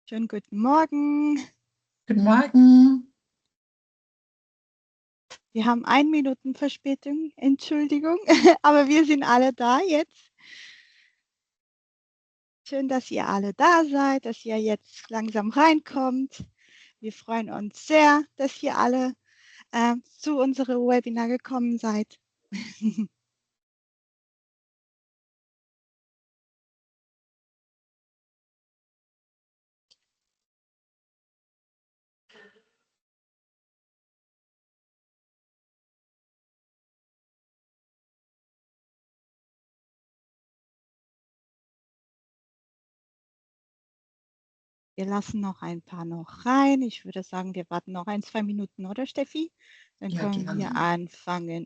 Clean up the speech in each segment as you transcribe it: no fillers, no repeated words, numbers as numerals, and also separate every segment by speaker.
Speaker 1: Schönen guten Morgen.
Speaker 2: Guten Morgen.
Speaker 1: Wir haben 1 Minuten Verspätung, Entschuldigung, aber wir sind alle da jetzt. Schön, dass ihr alle da seid, dass ihr jetzt langsam reinkommt. Wir freuen uns sehr, dass ihr alle zu unserem Webinar gekommen seid. Wir lassen noch ein paar noch rein. Ich würde sagen, wir warten noch 1, 2 Minuten, oder Steffi? Dann
Speaker 2: Ja,
Speaker 1: können wir
Speaker 2: gerne.
Speaker 1: anfangen.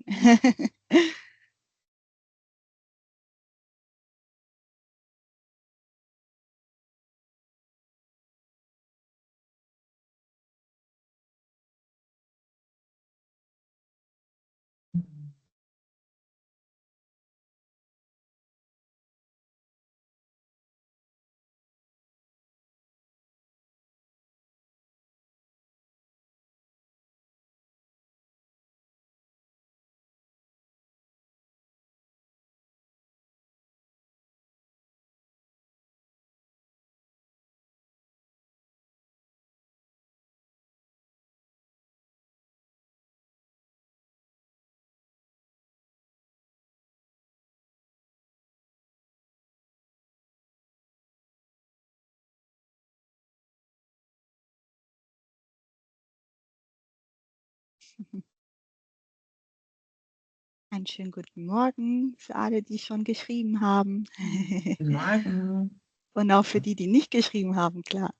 Speaker 1: Einen schönen guten Morgen für alle, die schon geschrieben haben.
Speaker 2: Guten Morgen.
Speaker 1: Und auch für die, die nicht geschrieben haben, klar.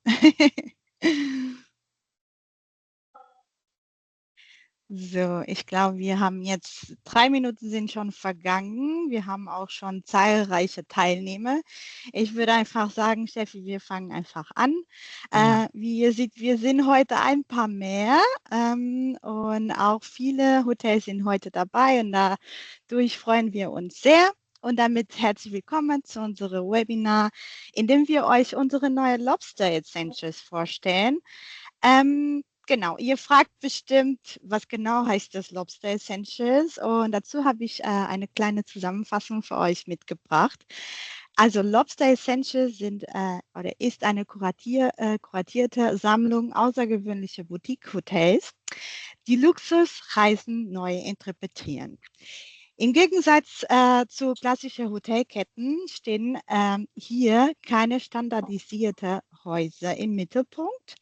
Speaker 1: So, ich glaube, wir haben jetzt 3 Minuten sind schon vergangen. Wir haben auch schon zahlreiche Teilnehmer. Ich würde einfach sagen, Steffi, wir fangen einfach an.
Speaker 2: Ja.
Speaker 1: Wie ihr seht, wir sind heute ein paar mehr und auch viele Hotels sind heute dabei und dadurch freuen wir uns sehr. Und damit herzlich willkommen zu unserem Webinar, in dem wir euch unsere neue Lobster Essentials vorstellen. Genau, ihr fragt bestimmt, was genau heißt das Lobster Essentials? Und dazu habe ich eine kleine Zusammenfassung für euch mitgebracht. Also Lobster Essentials sind oder ist eine kuratierte Sammlung außergewöhnlicher Boutique-Hotels, die Luxusreisen neu interpretieren. Im Gegensatz zu klassischen Hotelketten stehen hier keine standardisierten Häuser im Mittelpunkt,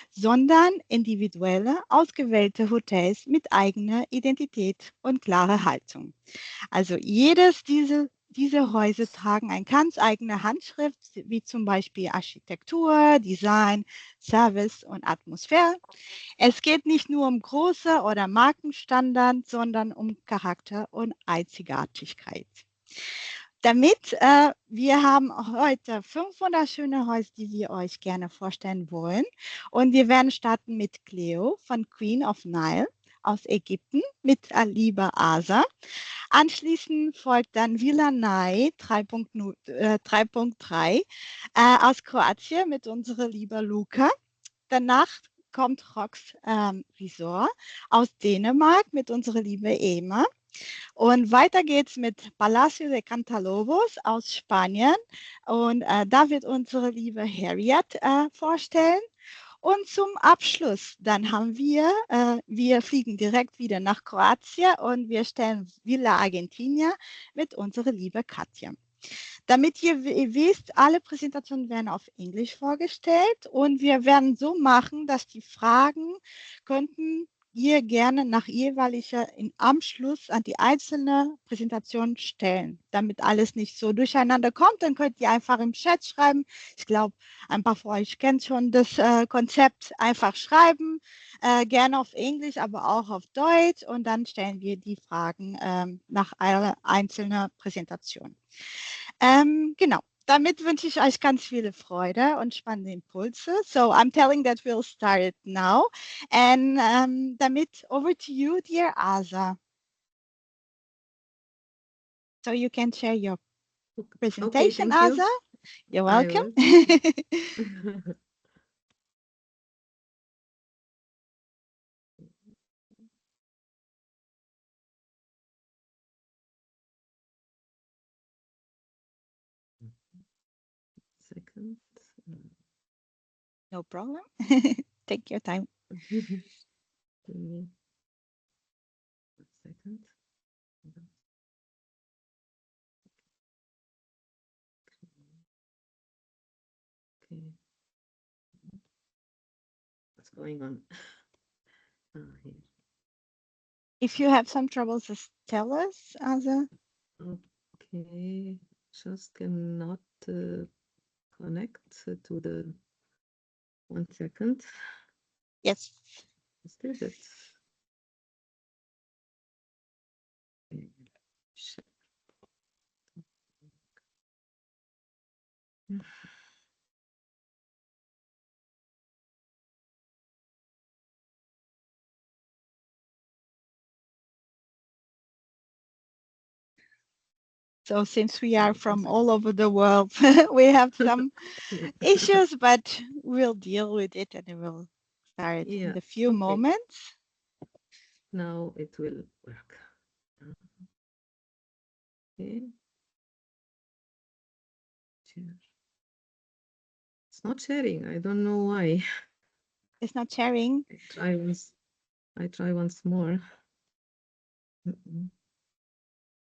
Speaker 1: sondern individuelle, ausgewählte Hotels mit eigener Identität und klarer Haltung. Also jedes diese Häuser tragen eine ganz eigene Handschrift, wie zum Beispiel Architektur, Design, Service und Atmosphäre. Es geht nicht nur um große oder Markenstandard, sondern um Charakter und Einzigartigkeit. Damit wir haben heute 5 wunderschöne Häuser, die wir euch gerne vorstellen wollen. Und wir werden starten mit Cleo von Queen of Nile aus Ägypten mit Aliba Asa. Anschließend folgt dann Villa Nile 3.3 aus Kroatien mit unserer lieben Luca. Danach kommt Rox Resort aus Dänemark mit unserer lieben Ema. Und weiter geht's mit Palacio de Cantalobos aus Spanien. Und da wird unsere liebe Harriet vorstellen. Und zum Abschluss, dann haben wir fliegen direkt wieder nach Kroatien und wir stellen Villa Argentina mit unserer liebe Katja. Damit ihr wisst, alle Präsentationen werden auf Englisch vorgestellt und wir werden so machen, dass die Fragen könnten ihr gerne nach jeweiliger am Schluss an die einzelne Präsentation stellen, damit alles nicht so durcheinander kommt. Dann könnt ihr einfach im Chat schreiben. Ich glaube, ein paar von euch kennen schon das Konzept. Einfach schreiben, gerne auf Englisch, aber auch auf Deutsch und dann stellen wir die Fragen nach einer einzelnen Präsentation. Genau. Damit wünsche ich euch ganz viele Freude und spannende Impulse. So I'm telling that we'll start it now. And damit over to you, dear Asa. So you can share your
Speaker 3: Okay,
Speaker 1: presentation,
Speaker 3: thank you.
Speaker 1: Asa. You're
Speaker 3: I
Speaker 1: welcome.
Speaker 3: will.
Speaker 2: second.
Speaker 1: No problem. Take your time.
Speaker 2: Give me a second. Okay. What's going on? Here.
Speaker 1: If you have some troubles, just tell us, Asa.
Speaker 2: Okay, just cannot connect to the 1 second.
Speaker 1: Yes.
Speaker 2: Is this it?
Speaker 1: So since we are from all over the world, we have some issues, but we'll deal with it and we'll start in a few moments.
Speaker 2: Now it will work. Okay. It's not sharing. I don't know why.
Speaker 1: It's not sharing.
Speaker 2: I try once more.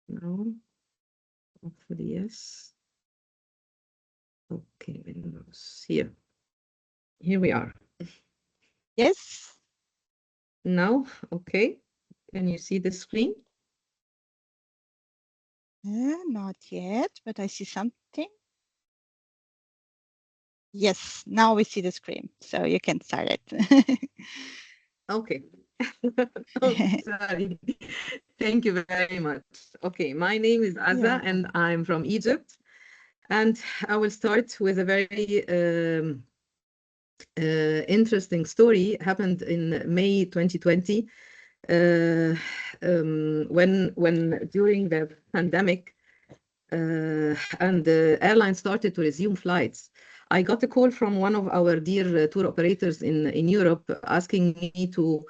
Speaker 2: No. Hopefully, yes. Okay, Windows. Here we are.
Speaker 1: Yes.
Speaker 2: Now, okay. Can you see the screen?
Speaker 1: Not yet, but I see something. Yes, now we see the screen, so you can start it.
Speaker 2: Okay. Oh, sorry. Thank you very much. Okay, my name is Asa and I'm from Egypt. And I will start with a very interesting story. Happened in May 2020 when during the pandemic and the airline started to resume flights. I got a call from one of our dear tour operators in Europe asking me to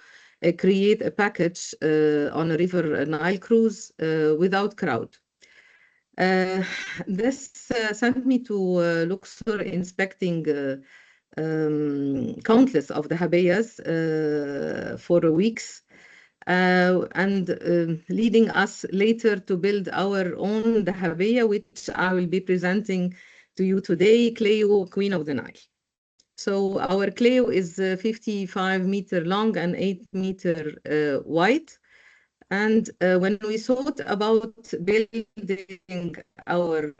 Speaker 2: create a package on a river Nile cruise without crowd. This sent me to Luxor inspecting countless of the habayas for weeks and leading us later to build our own dahabaya, which I will be presenting to you today, Cleo, Queen of the Nile. So our Cleo is 55-meter long and 8-meter wide. And when we thought about building our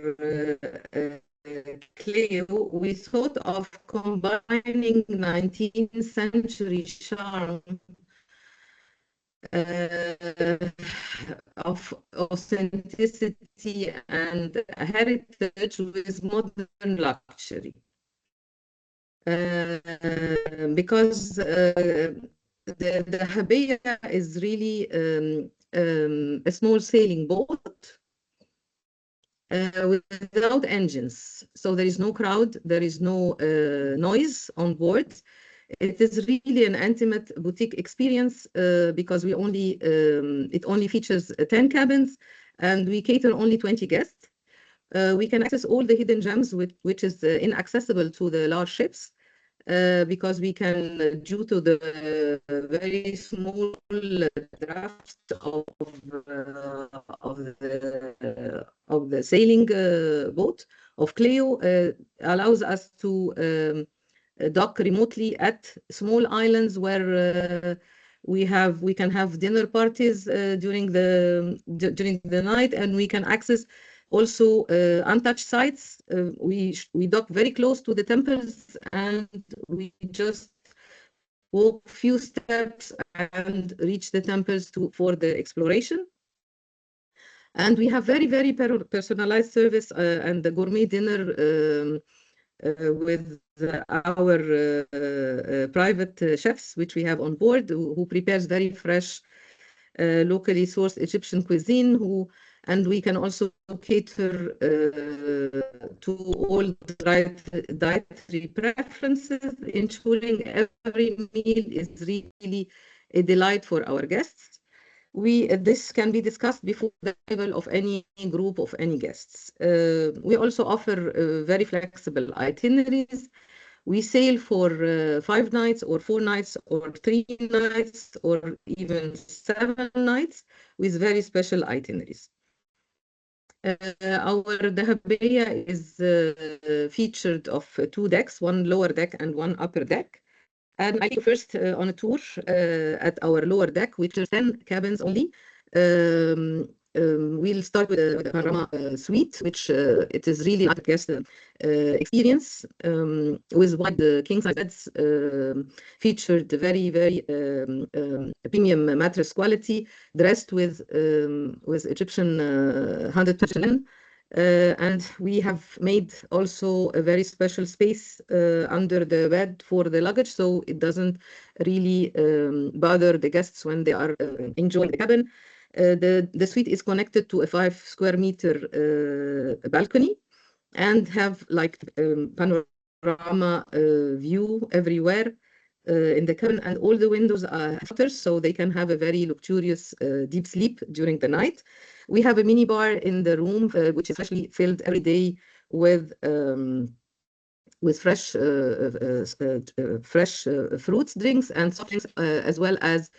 Speaker 2: Cleo, we thought of combining 19th century charm of authenticity and heritage with modern luxury. Because the Habaya is really a small sailing boat without engines. So there is no crowd, there is no noise on board. It is really an intimate boutique experience because we only it only features 10 cabins and we cater only 20 guests. We can access all the hidden gems which is inaccessible to the large ships because we can, due to the very small draft of the sailing boat of Cleo, allows us to dock remotely at small islands where we can have dinner parties during the night, and we can access also untouched sites. We dock very close to the temples, and we just walk few steps and reach the temples for the exploration. And we have very, very personalized service and the gourmet dinner with our private chefs, which we have on board, who prepares very fresh, locally sourced Egyptian cuisine, and we can also cater to all dietary preferences, ensuring every meal is really a delight for our guests. This can be discussed before the arrival of any group of any guests. We also offer very flexible itineraries. We sail for 5 nights or 4 nights or 3 nights or even 7 nights with very special itineraries. Our dahabeya is featured of 2 decks, one lower deck and one upper deck. And I take you first on a tour at our lower deck, which is 10 cabins only. We'll start with the panorama suite, which it is really like a guest experience with wide king-size beds, featured very, very premium mattress quality, dressed with Egyptian 100% linen. And we have made also a very special space under the bed for the luggage, so it doesn't really bother the guests when they are enjoying the cabin. The suite is connected to a 5 square meter balcony and have like panorama view everywhere in the cabin, and all the windows are shutters, so they can have a very luxurious deep sleep during the night. We have a mini bar in the room, which is freshly filled every day with fresh fruits, drinks, and soft drinks, as well as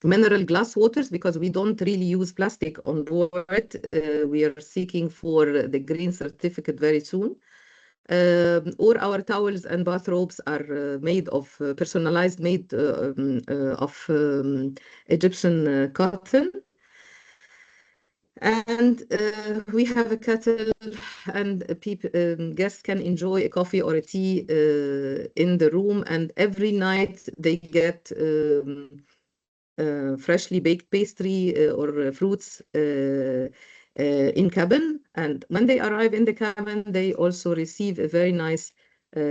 Speaker 2: mineral glass waters, because we don't really use plastic on board. We are seeking for the green certificate very soon. All our towels and bathrobes are made of personalized, made of Egyptian cotton. And we have a kettle, and guests can enjoy a coffee or a tea in the room. And every night they get freshly baked pastry or fruits in cabin. And when they arrive in the cabin, they also receive a very nice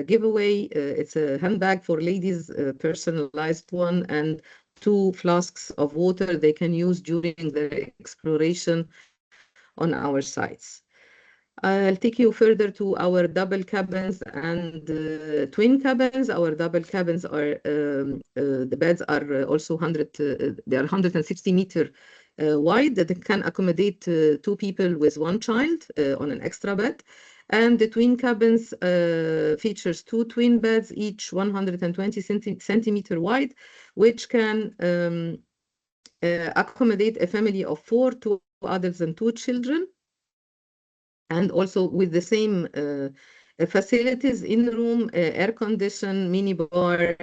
Speaker 2: giveaway. It's a handbag for ladies, personalized one, and 2 flasks of water they can use during their exploration on our sites. I'll take you further to our double cabins and twin cabins. Our double cabins are, the beds are also they are 160 meter wide. That can accommodate 2 people with 1 child on an extra bed. And the twin cabins features 2 twin beds, each 120 centimeter wide, which can accommodate a family of 4, 2 adults and 2 children. And also with the same facilities in the room, air condition, mini bar,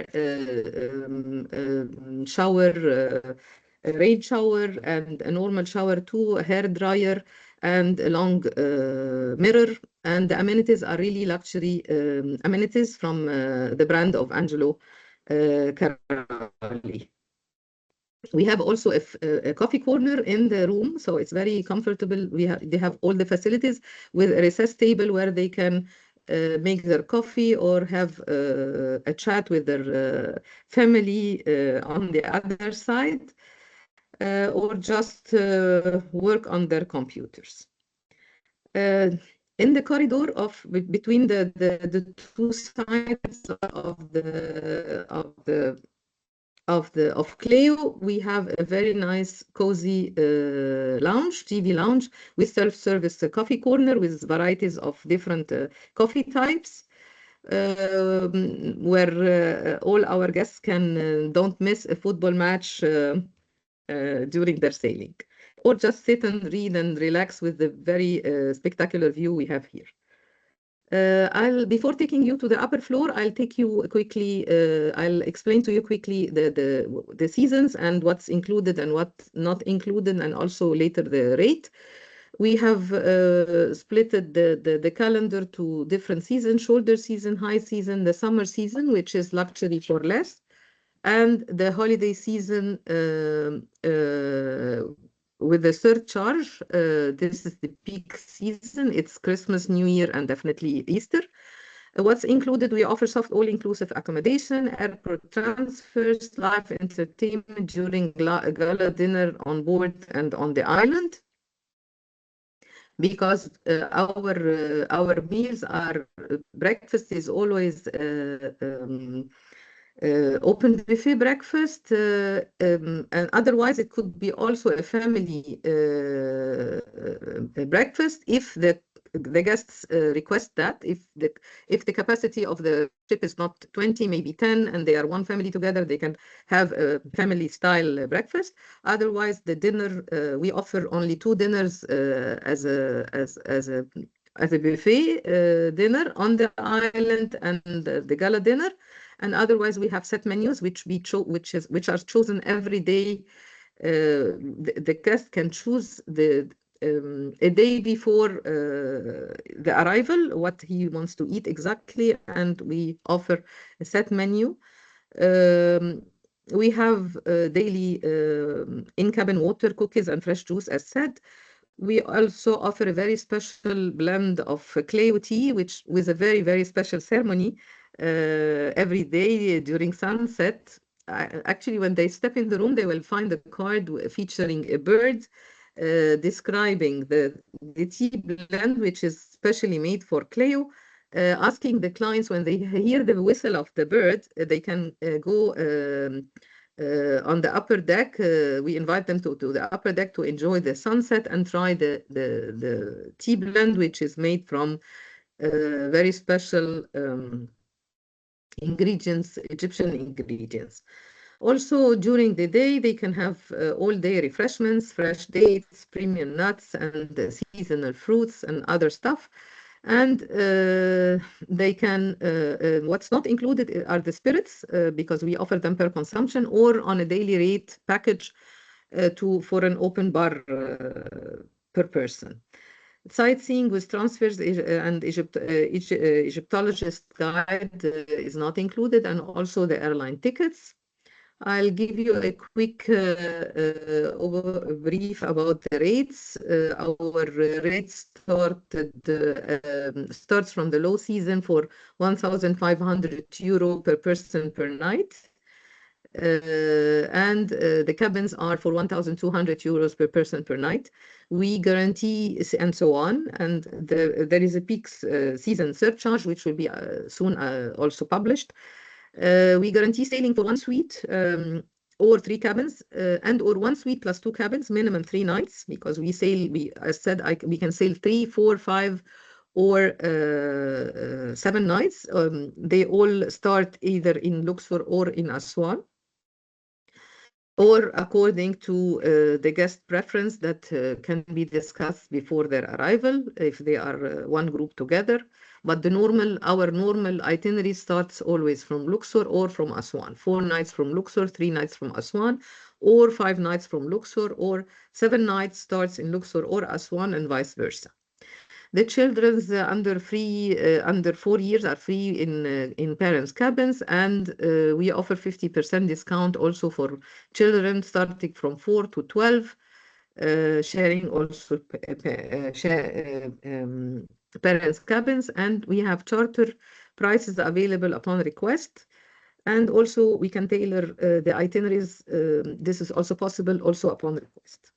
Speaker 2: shower, rain shower, and a normal shower too, a hair dryer, and a long mirror. And the amenities are really luxury amenities from the brand of Angelo Carali. We have also a coffee corner in the room, so it's very comfortable. They have all the facilities with a recess table where they can make their coffee or have a chat with their family on the other side, or just work on their computers. In the corridor between the 2 sides of Cleo, we have a very nice, cozy lounge, TV lounge, with self-service coffee corner with varieties of different coffee types, where all our guests can don't miss a football match during their sailing, or just sit and read and relax with the very spectacular view we have here. Before taking you to the upper floor, I'll take you quickly. I'll explain to you quickly the seasons and what's included and what's not included, and also later the rate. We have splitted the calendar to different seasons: shoulder season, high season, the summer season, which is luxury for less, and the holiday season with the surcharge. This is the peak season. It's Christmas, New Year, and definitely Easter. What's included? We offer soft all-inclusive accommodation, airport transfers, live entertainment during gala dinner on board and on the island. Because our meals are, breakfast is always open buffet breakfast, and otherwise it could be also a family breakfast if the guests request that. If the capacity of the ship is not 20, maybe 10, and they are one family together, they can have a family style breakfast. Otherwise, the dinner, we offer only 2 dinners as a buffet dinner on the island, and the gala dinner. And otherwise, we have set menus which are chosen every day. The guest can choose a day before the arrival what he wants to eat exactly, and we offer a set menu. We have daily in-cabin water, cookies, and fresh juice, as said. We also offer a very special blend of Cleo tea, which with a very, very special ceremony every day during sunset. Actually, when they step in the room, they will find a card featuring a bird describing the tea blend, which is specially made for Cleo, asking the clients when they hear the whistle of the bird, they can go on the upper deck. We invite them to the upper deck to enjoy the sunset and try the tea blend, which is made from very special ingredients, Egyptian ingredients. Also, during the day, they can have all-day refreshments, fresh dates, premium nuts, and seasonal fruits and other stuff. And they can, what's not included are the spirits, because we offer them per consumption or on a daily rate package for an open bar per person. Sightseeing with transfers and Egyptologist guide is not included, and also the airline tickets. I'll give you a quick brief about the rates. Our rates starts from the low season for 1,500 euro per person per night. And the cabins are for 1,200 euros per person per night. We guarantee, and so on. And there is a peak season surcharge, which will be soon also published. We guarantee sailing for 1 suite or 3 cabins, and or 1 suite plus 2 cabins, minimum 3 nights, because we sail, as said, we can sail 3, 4, 5, or 7 nights. They all start either in Luxor or in Aswan, or according to the guest preference that can be discussed before their arrival if they are one group together. But our normal itinerary starts always from Luxor or from Aswan. 4 nights from Luxor, 3 nights from Aswan, or 5 nights from Luxor, or 7 nights starts in Luxor or Aswan, and vice versa. The children under 4 years are free in parents' cabins, and we offer 50% discount also for children starting from 4 to 12, sharing also parents' cabins, and we have charter prices available upon request. And also we can tailor the itineraries. This is also possible also upon request.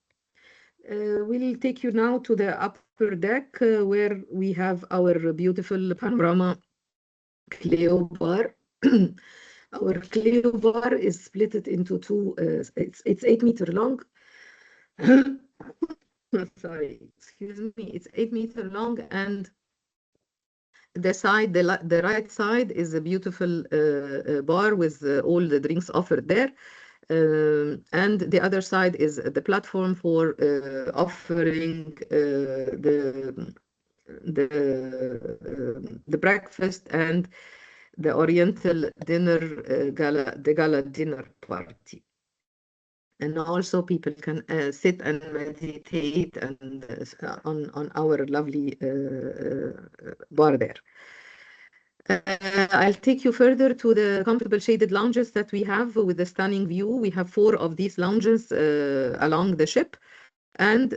Speaker 2: We'll take you now to the upper deck where we have our beautiful panorama Cleo bar. Our Cleo bar is split into 2. It's 8 meters long. Sorry, excuse me. It's 8 meters long, and the right side is a beautiful bar with all the drinks offered there. And the other side is the platform for offering the breakfast and the Oriental dinner, the gala dinner party. And also people can sit and meditate and on our lovely bar there. I'll take you further to the comfortable shaded lounges that we have with the stunning view. We have 4 of these lounges along the ship, and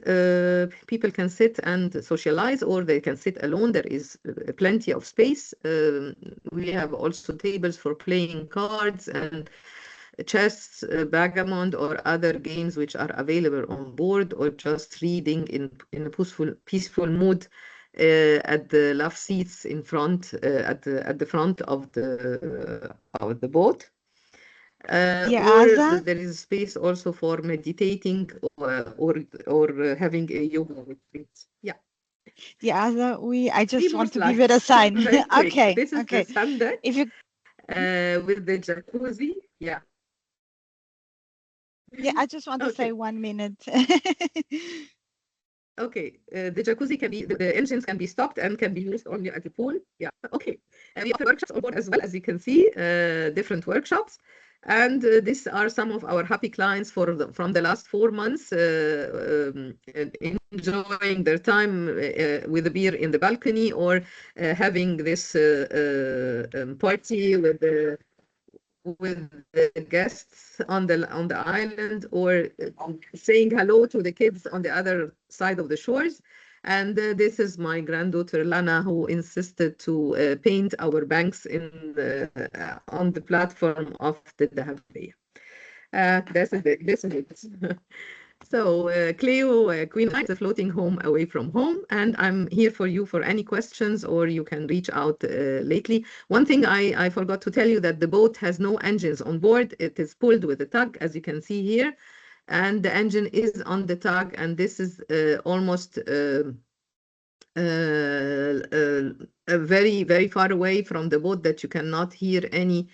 Speaker 2: people can sit and socialize, or they can sit alone. There is plenty of space. We have also tables for playing cards and chess, backgammon, or other games which are available on board, or just reading in a peaceful mood at the love seats in front, at the front of the boat.
Speaker 1: Dear
Speaker 2: or
Speaker 1: Asa,
Speaker 2: there is space also for meditating or having a yoga retreat. Yeah,
Speaker 1: dear Asa, I
Speaker 2: three
Speaker 1: just
Speaker 2: more
Speaker 1: want to give it a
Speaker 2: slides,
Speaker 1: sign.
Speaker 2: very quick.
Speaker 1: Okay,
Speaker 2: This is the
Speaker 1: okay.
Speaker 2: sun deck
Speaker 1: If you,
Speaker 2: with the jacuzzi. Yeah.
Speaker 1: yeah, I just want to say
Speaker 2: Okay.
Speaker 1: 1 minute.
Speaker 2: Okay, the jacuzzi can be, the engines can be stopped and can be used only at the pool. Yeah, okay. And we offer workshops on board as well, as you can see, different workshops. And these are some of our happy clients from the last 4 months, enjoying their time with a beer in the balcony or having this party with the guests on the island, or saying hello to the kids on the other side of the shores. And this is my granddaughter Lana, who insisted to paint our banks on the platform of the Dahabia. This is it. This is it. So, Cleo, Queen is a floating home away from home, and I'm here for you for any questions, or you can reach out lately. One thing I forgot to tell you, that the boat has no engines on board. It is pulled with a tug, as you can see here, and the engine is on the tug, and this is almost very, very far away from the boat, that you cannot hear any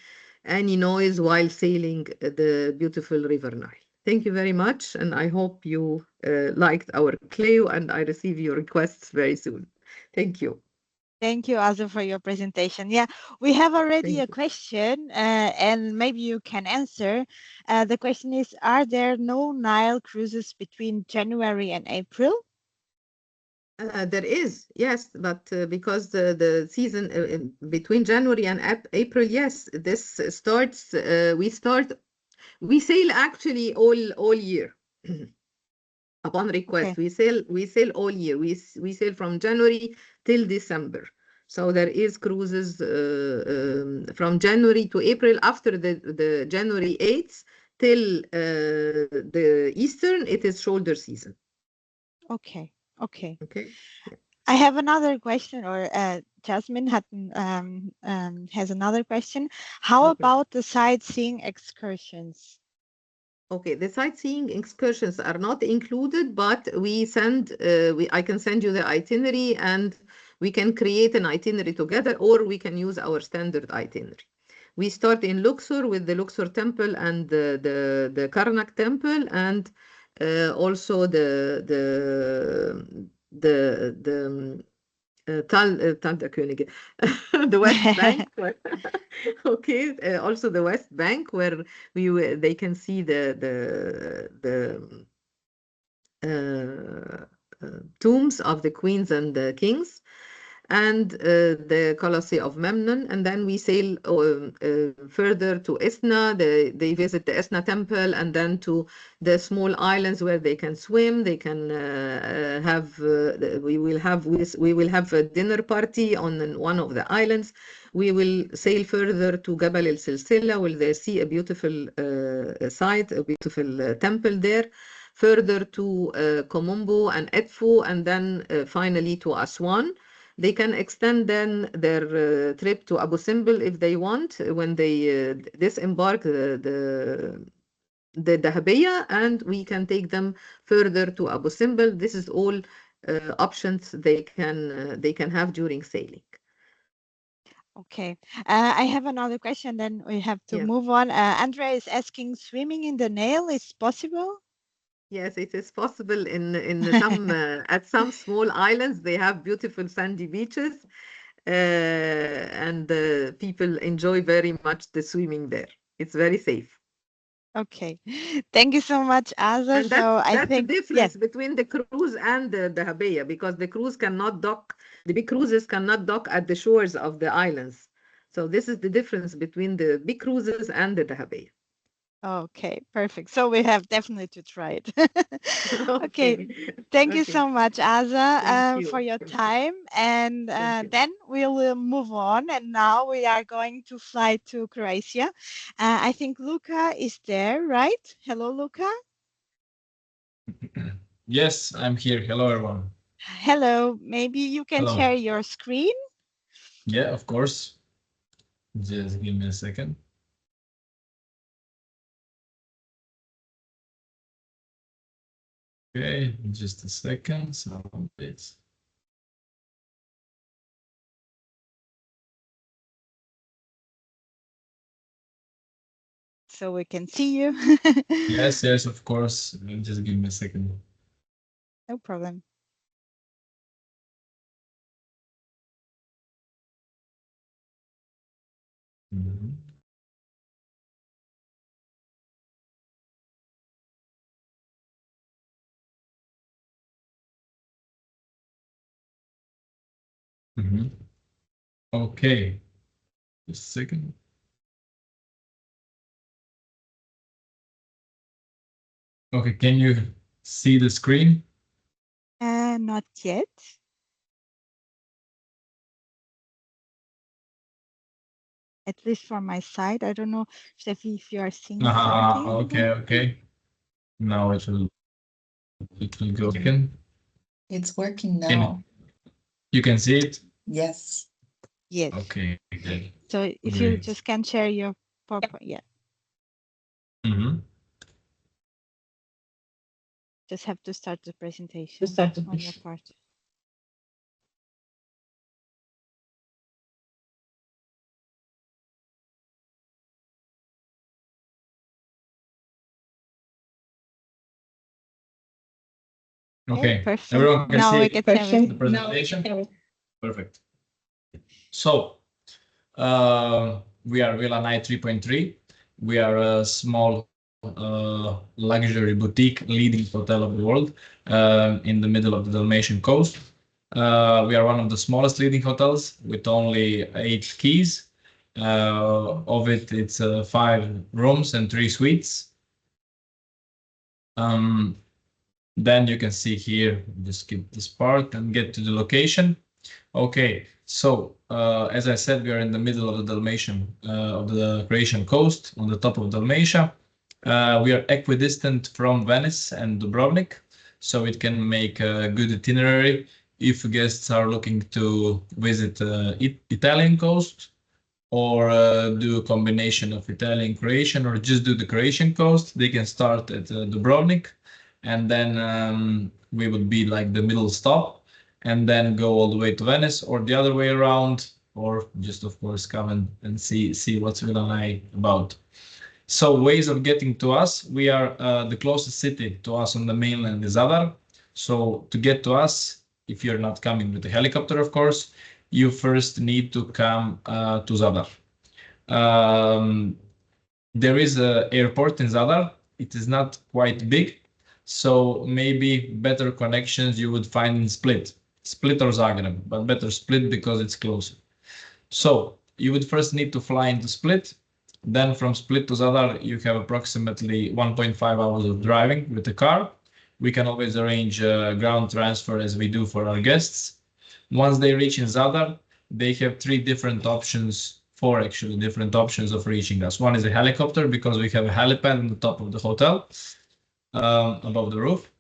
Speaker 2: noise while sailing the beautiful River Nile. Thank you very much, and I hope you liked our Cleo, and I receive your requests very soon. Thank you.
Speaker 1: Thank you, Asa, for your presentation. Yeah, we have already
Speaker 2: Thank
Speaker 1: a
Speaker 2: you.
Speaker 1: question, and maybe you can answer. The question is, are there no Nile cruises between January and April?
Speaker 2: There is, yes, but because the season between January and April, yes, this starts. We sail actually all year. Upon request,
Speaker 1: Okay.
Speaker 2: we sail all year. We sail from January till December. So there is cruises from January to April. After the January 8th till the Eastern, it is shoulder season.
Speaker 1: Okay. Okay.
Speaker 2: Okay. Yeah.
Speaker 1: I have another question, or Jasmine has another question. How
Speaker 2: Okay.
Speaker 1: about the sightseeing excursions?
Speaker 2: Okay, the sightseeing excursions are not included, but I can send you the itinerary, and we can create an itinerary together, or we can use our standard itinerary. We start in Luxor with the Luxor temple and the Karnak temple, and also the Tantakönige, the West Bank. Okay, also the West Bank, where they can see the tombs of the queens and the kings, and the Colosseum of Memnon. And then we sail further to Esna. They visit the Esna temple, and then to the small islands where they can swim. They can we will have a dinner party on one of the islands. We will sail further to Jabal el Silsila, where they see a beautiful site, a beautiful temple there. Further to Komombo and Edfu, and then finally to Aswan. They can extend then their trip to Abu Simbel if they want, when they disembark the Dahabiyah, and we can take them further to Abu Simbel. This is all options they can have during sailing.
Speaker 1: Okay. I have another question, then we have to
Speaker 2: Yeah.
Speaker 1: move on. Andrea is asking, swimming in the Nile is possible?
Speaker 2: Yes, it is possible in some at some small islands. They have beautiful sandy beaches, and people enjoy very much the swimming there. It's very safe.
Speaker 1: Okay. Thank you so much, Asa.
Speaker 2: And
Speaker 1: So I
Speaker 2: that's the
Speaker 1: think, yeah.
Speaker 2: difference between the cruise and the Habeya, because the big cruises cannot dock at the shores of the islands. So this is the difference between the big cruises and the Habeya.
Speaker 1: Okay, perfect. So we have definitely to try it. Okay,
Speaker 2: Okay.
Speaker 1: thank you
Speaker 2: Okay.
Speaker 1: so much, Aza,
Speaker 2: Thank
Speaker 1: for
Speaker 2: you.
Speaker 1: your
Speaker 2: Thank you.
Speaker 1: time. And
Speaker 2: Thank you.
Speaker 1: then we will move on. And now we are going to fly to Croatia. I think Luca is there, right? Hello, Luca.
Speaker 3: Yes, I'm here. Hello, everyone.
Speaker 1: Hello. Maybe you can
Speaker 3: Hello.
Speaker 1: share your screen.
Speaker 3: Yeah, of course. Just give me a second. Okay, just a second. So it's
Speaker 1: So we can see you.
Speaker 3: yes, yes, of course. Just give me a second.
Speaker 1: No problem.
Speaker 3: Mhm. Mhm. Okay, just a second. Okay, can you see the screen?
Speaker 1: Not yet. At least from my side. I don't know, Steffi, if you are seeing something.
Speaker 3: Okay, okay. Now it will go again.
Speaker 4: It's working now.
Speaker 3: You can see it?
Speaker 4: Yes.
Speaker 1: Yes.
Speaker 3: Okay, good.
Speaker 1: So if you
Speaker 3: Great.
Speaker 1: just can share your PowerPoint, yeah.
Speaker 3: Mhm.
Speaker 1: Just have to start the presentation on your part.
Speaker 3: Okay,
Speaker 1: perfect.
Speaker 3: everyone can
Speaker 1: Now
Speaker 3: see
Speaker 1: we can see
Speaker 3: the presentation? Perfect. So, we are Villa Night 3.3. We are a small luxury boutique leading hotel of the world in the middle of the Dalmatian coast. We are one of the smallest leading hotels with only 8 keys. Of it, it's 5 rooms and 3 suites. Then you can see here, just skip this part and get to the location. Okay, so as I said, we are in the middle of the Dalmatian, of the Croatian coast, on the top of Dalmatia. We are equidistant from Venice and Dubrovnik, so it can make a good itinerary if guests are looking to visit Italian coast or do a combination of Italian Croatian or just do the Croatian coast. They can start at Dubrovnik, and then we would be like the middle stop, and then go all the way to Venice, or the other way around, or just of course come and see what's Milan about. So ways of getting to us, we are the closest city to us on the mainland is Zadar. So to get to us, if you're not coming with a helicopter, of course, you first need to come to Zadar. There is an airport in Zadar. It is not quite big, so maybe better connections you would find in Split or Zagreb, but better Split because it's closer. So you would first need to fly into Split. Then from Split to Zadar, you have approximately 1.5 hours of driving with the car. We can always arrange ground transfer as we do for our guests. Once they reach in Zadar, they have 3 different options, 4 actually different options of reaching us. One is a helicopter because we have a helipad on the top of the hotel, above the roof.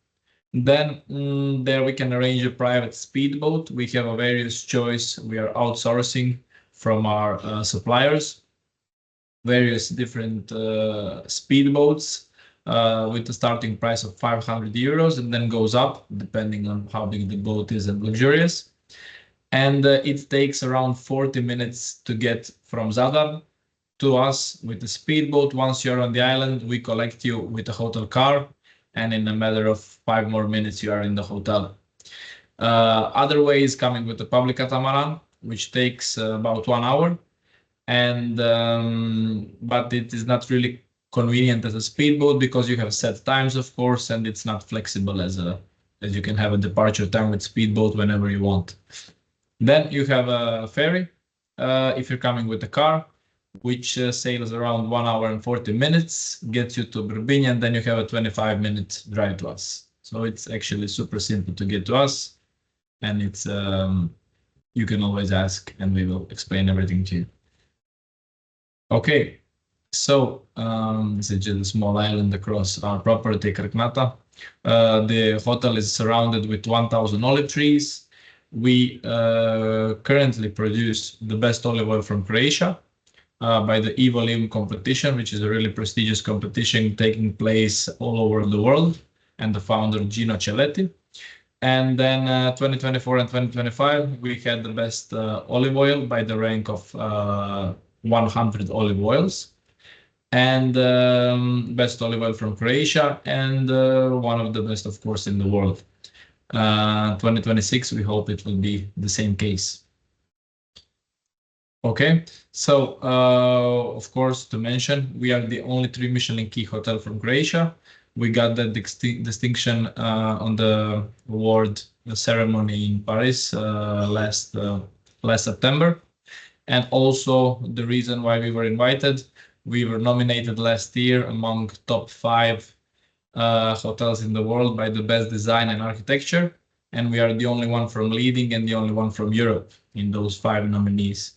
Speaker 3: Then there we can arrange a private speedboat. We have a various choice. We are outsourcing from our suppliers various different speedboats with a starting price of 500 euros and then goes up depending on how big the boat is and luxurious. And it takes around 40 minutes to get from Zadar to us with the speedboat. Once you're on the island, we collect you with a hotel car, and in a matter of 5 more minutes, you are in the hotel. Other way is coming with the public catamaran, which takes about 1 hour, and but it is not really convenient as a speedboat because you have set times, of course, and it's not flexible as you can have a departure time with speedboat whenever you want. Then you have a ferry if you're coming with a car, which sails around 1 hour and 40 minutes, gets you to Brbinja, and then you have a 25-minute drive to us. So it's actually super simple to get to us, and it's you can always ask, and we will explain everything to you. Okay, so this is just a small island across our property, Krknata. The hotel is surrounded with 1,000 olive trees. We currently produce the best olive oil from Croatia by the e-volume competition, which is a really prestigious competition taking place all over the world. and the founder Gino Celletti. And then 2024 and 2025, we had the best olive oil by the rank of 100 olive oils, and best olive oil from Croatia, and one of the best, of course, in the world. 2026, we hope it will be the same case. Okay, so of course, to mention, we are the only 3 Michelin key hotel from Croatia. We got that distinction on the award ceremony in Paris last September. And also the reason why we were invited, we were nominated last year among top 5 hotels in the world by the best design and architecture. And we are the only one from leading and the only one from Europe in those 5 nominees.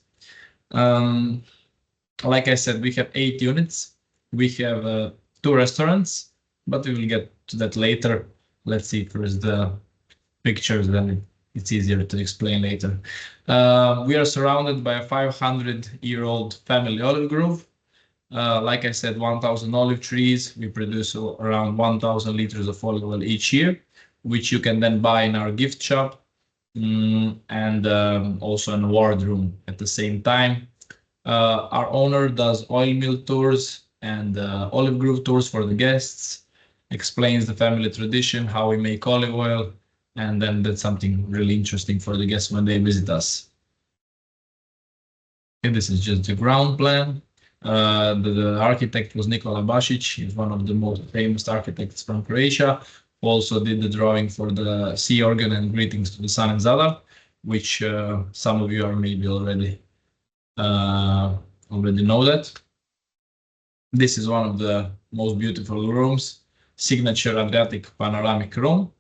Speaker 3: Like I said, we have 8 units. We have 2 restaurants, but we will get to that later. Let's see first the pictures, then it's easier to explain later. We are surrounded by a 500-year-old family olive grove. Like I said, 1,000 olive trees. We produce around 1,000 liters of olive oil each year, which you can then buy in our gift shop, and also an award room at the same time. Our owner does oil mill tours and olive grove tours for the guests, explains the family tradition, how we make olive oil, and then that's something really interesting for the guests when they visit us. And this is just the ground plan. The architect was Nikola Basic. He's one of the most famous architects from Croatia. Also did the drawing for the sea organ and Greetings to the Sun and Zadar, which some of you are maybe already know that. This is one of the most beautiful rooms, signature Adriatic panoramic room.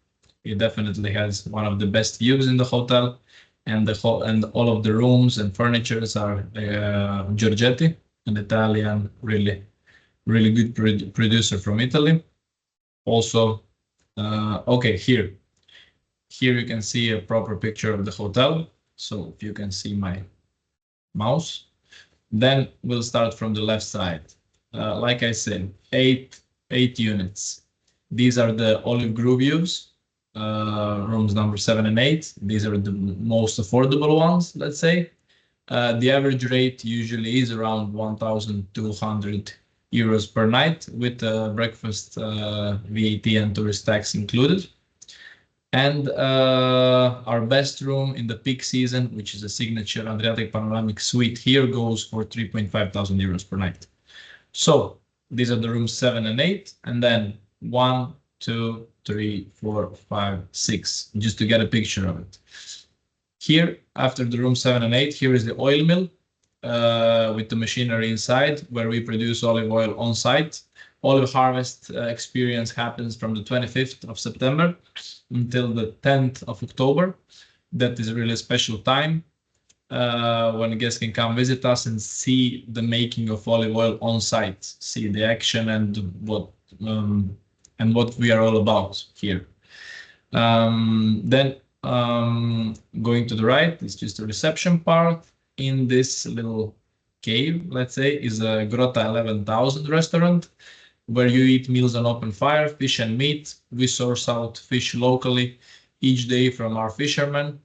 Speaker 3: It definitely has one of the best views in the hotel, and all of the rooms and furnitures are Giorgetti, an Italian, really good producer from Italy. Also, okay, here you can see a proper picture of the hotel. So if you can see my mouse, then we'll start from the left side. Like I said, 8 units. These are the olive grove views, rooms number 7 and 8. These are the most affordable ones, let's say. The average rate usually is around 1,200 euros per night with breakfast, VAT and tourist tax included. And our best room in the peak season, which is a signature Adriatic panoramic suite, here goes for 3,500 euros per night. So these are the rooms 7 and 8, and then 1, 2, 3, 4, 5, 6, just to get a picture of it. Here, after the room 7 and 8, here is the oil mill with the machinery inside, where we produce olive oil on site. Olive harvest experience happens from the 25th of September until the 10th of October. That is a really special time when guests can come visit us and see the making of olive oil on site, see the action and what we are all about here. Then going to the right is just the reception part. In this little cave, let's say, is a Grota 11,000 restaurant, where you eat meals on open fire, fish and meat. We source out fish locally each day from our fishermen,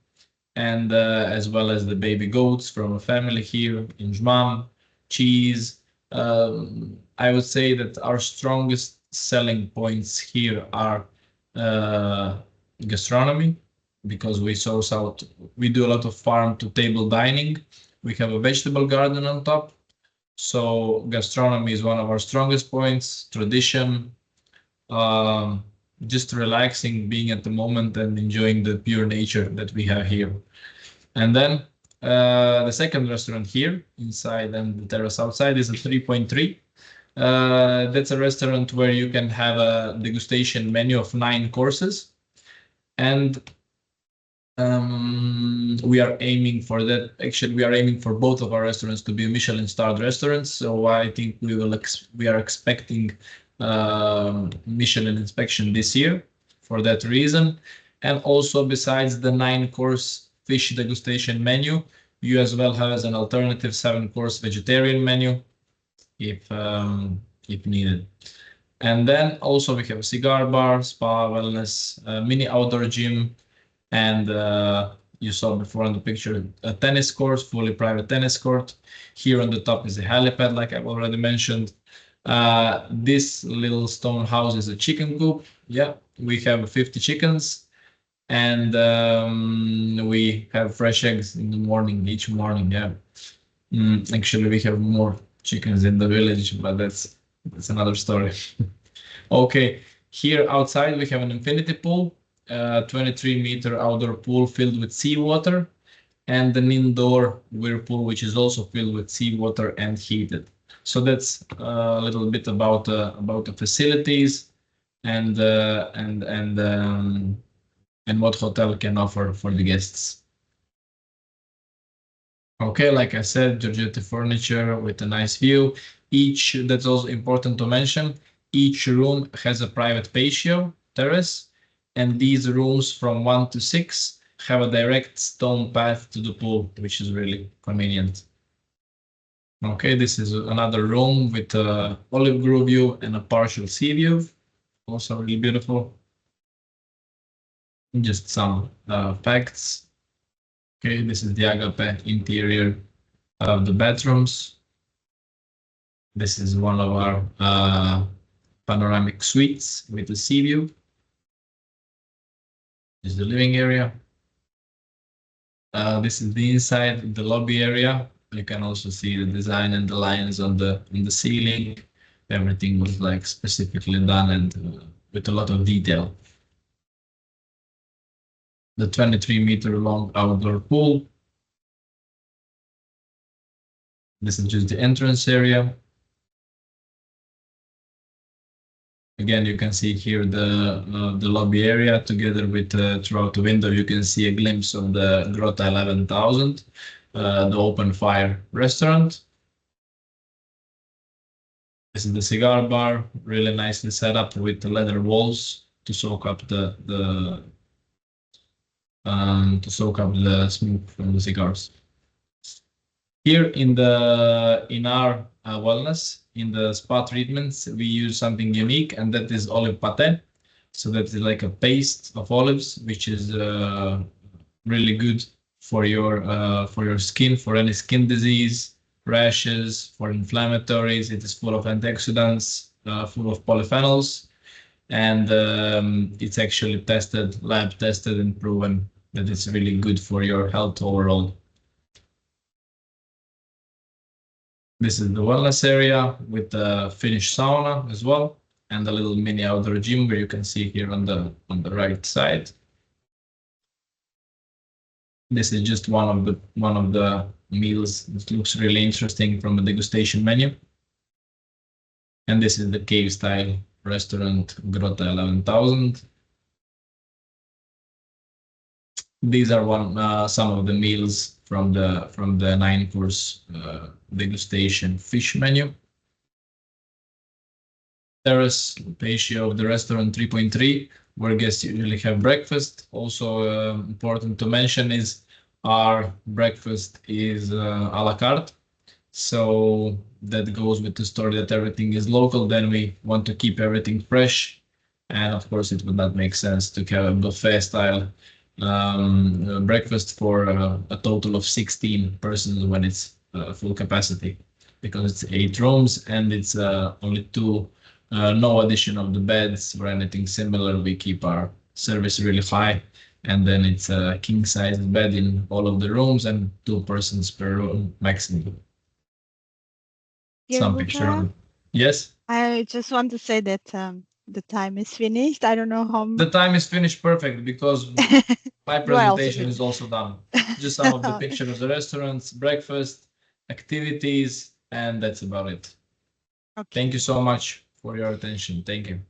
Speaker 3: and as well as the baby goats from a family here in Jman, cheese. I would say that our strongest selling points here are gastronomy, because we do a lot of farm to table dining. We have a vegetable garden on top. So gastronomy is one of our strongest points, tradition, just relaxing, being at the moment and enjoying the pure nature that we have here. And then the second restaurant here inside and the terrace outside is a 3.3. That's a restaurant where you can have a degustation menu of 9 courses. And we are aiming for that. Actually, we are aiming for both of our restaurants to be Michelin starred restaurants. So I think we are expecting Michelin inspection this year for that reason. And also, besides the 9-course fish degustation menu, you as well have as an alternative 7-course vegetarian menu if needed. And then also we have a cigar bar, spa, wellness, mini outdoor gym, and you saw before in the picture a tennis court, fully private tennis court. Here on the top is a helipad, like I've already mentioned. This little stone house is a chicken coop. Yeah, we have 50 chickens, and we have fresh eggs in the morning, each morning. Yeah, actually we have more chickens in the village, but that's another story. Okay, here outside we have an infinity pool, 23-meter outdoor pool filled with seawater, and an indoor whirlpool which is also filled with seawater and heated. So that's a little bit about the facilities and what hotel can offer for the guests. Okay, like I said, Giorgetti furniture with a nice view. That's also important to mention, each room has a private patio terrace, and these rooms from 1 to 6 have a direct stone path to the pool, which is really convenient. Okay, this is another room with a olive grove view and a partial sea view, also really beautiful. Just some facts. Okay, this is the agape interior of the bedrooms. This is one of our panoramic suites with the sea view. This is the living area. This is the inside, the lobby area. You can also see the design and the lines on the ceiling. Everything was like specifically done and with a lot of detail. The 23-meter long outdoor pool. This is just the entrance area. Again, you can see here the lobby area together with throughout the window. You can see a glimpse of the Grotta 11,000, the open fire restaurant. This is the cigar bar, really nicely set up with the leather walls to soak up the smoke from the cigars. Here in our wellness, in the spa treatments, we use something unique, and that is olive pate. So that is like a paste of olives, which is really good for your skin, for any skin disease, rashes, for inflammatories. It is full of antioxidants, full of polyphenols, and it's actually lab tested and proven that it's really good for your health overall. This is the wellness area with the Finnish sauna as well, and a little mini outdoor gym where you can see here on the right side. This is just one of the meals. This looks really interesting from a degustation menu. And this is the cave style restaurant Grotta 11,000. These are some of the meals from the 9-course degustation fish menu. Terrace ratio of the restaurant 3.3, where guests usually have breakfast. Also important to mention is our breakfast is a la carte. So that goes with the story that everything is local. Then we want to keep everything fresh. And of course, it would not make sense to have a buffet style breakfast for a total of 16 persons when it's full capacity, because it's 8 rooms and it's only 2, no addition of the beds or anything similar. We keep our service really high, and then it's a king-sized bed in all of the rooms and 2 persons per room maximum.
Speaker 1: Dear
Speaker 3: Some
Speaker 1: Luca,
Speaker 3: picture. Yes?
Speaker 1: I just want to say that the time is finished. I don't know how
Speaker 3: The time is finished perfect because my presentation is also done. Just some of the pictures of the restaurants, breakfast, activities, and that's about it.
Speaker 1: Okay.
Speaker 3: Thank you so much for your attention. Thank you.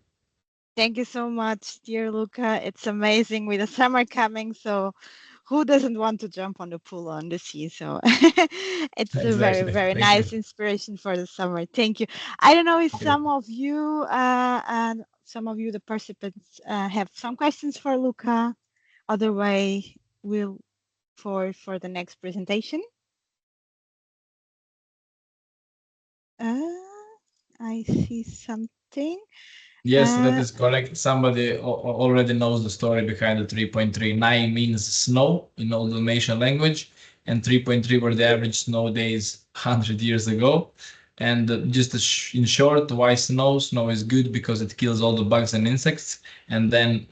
Speaker 1: Thank you so much, dear Luca. It's amazing with the summer coming. So who doesn't want to jump on the pool on the sea? So it's a very,
Speaker 3: Exactly.
Speaker 1: very
Speaker 3: Thank
Speaker 1: nice
Speaker 3: you.
Speaker 1: inspiration for the summer. Thank you. I don't know if some of you and some of you, the participants, have some questions for Luca. Otherwise, we'll for the next presentation. I see something. something.
Speaker 3: Yes, that is correct. Somebody already knows the story behind the 3.3. Nine means snow in Old Dalmatian language, and 3.3 were the average snow days 100 years ago. And just in short, why snow? Snow is good because it kills all the bugs and insects. And then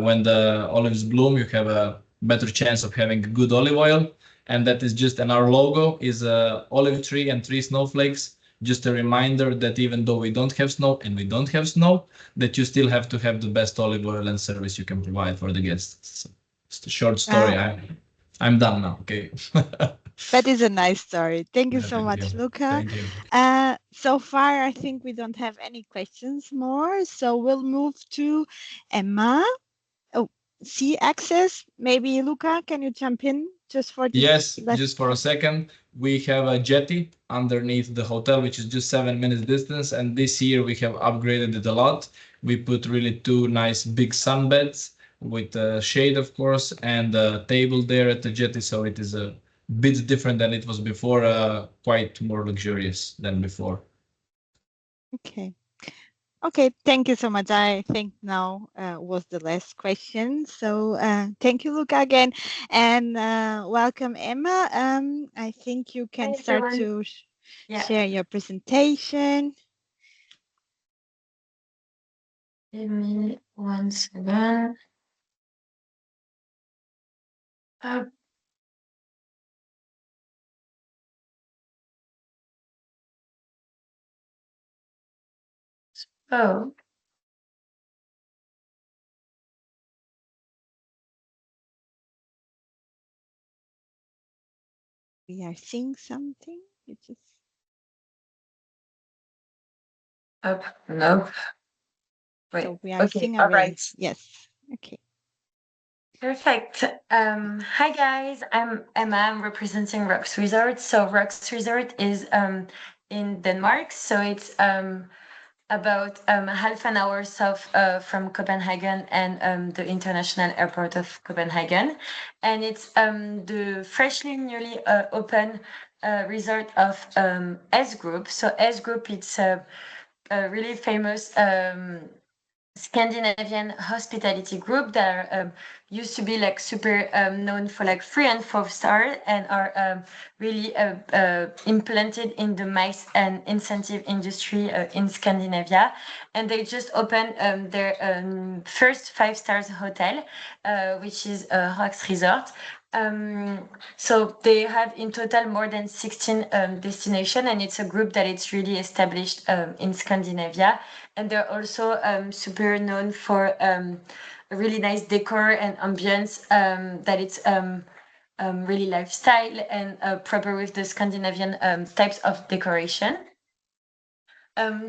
Speaker 3: when the olives bloom, you have a better chance of having good olive oil. And that is just, and our logo is a olive tree and 3 snowflakes. Just a reminder that even though we don't have snow and we don't have snow, that you still have to have the best olive oil and service you can provide for the guests. So it's a short story. I'm done now. Okay.
Speaker 1: That is a nice story. Thank you
Speaker 3: Yeah,
Speaker 1: so
Speaker 3: thank
Speaker 1: much,
Speaker 3: you.
Speaker 1: Luca.
Speaker 3: Thank you.
Speaker 1: So far, I think we don't have any questions more. So we'll move to Emma. Oh, sea access. Maybe Luca, can you jump in just for this?
Speaker 3: Yes, just for a second. We have a jetty underneath the hotel, which is just 7 minutes distance. And this year we have upgraded it a lot. We put really 2 nice big sunbeds with shade, of course, and a table there at the jetty. So it is a bit different than it was before, quite more luxurious than before.
Speaker 1: Okay. Okay, thank you so much. I think now was the last question. So thank you, Luca, again. And welcome, Emma. I think you can start to share your presentation.
Speaker 5: Give me 1 second. Oh,
Speaker 1: We are seeing something. Which is...
Speaker 5: no. Wait,
Speaker 1: So we are
Speaker 5: okay,
Speaker 1: seeing
Speaker 5: all
Speaker 1: already.
Speaker 5: right.
Speaker 1: Yes. Okay.
Speaker 5: Perfect. Hi guys, I'm Emma. I'm representing Rox Resort. So Rox Resort is in Denmark. So it's about half an hour south from Copenhagen and the international airport of Copenhagen. And it's the freshly newly open resort of S Group. So S Group, it's a really famous Scandinavian hospitality group that are, used to be like super known for like 3 and 4 star and are really implanted in the MICE and incentive industry in Scandinavia. And they just opened their first 5 stars hotel, which is Rox Resort. So they have in total more than 16 destinations, and it's a group that it's really established in Scandinavia. And they're also super known for a really nice decor and ambience that it's really lifestyle and proper with the Scandinavian types of decoration.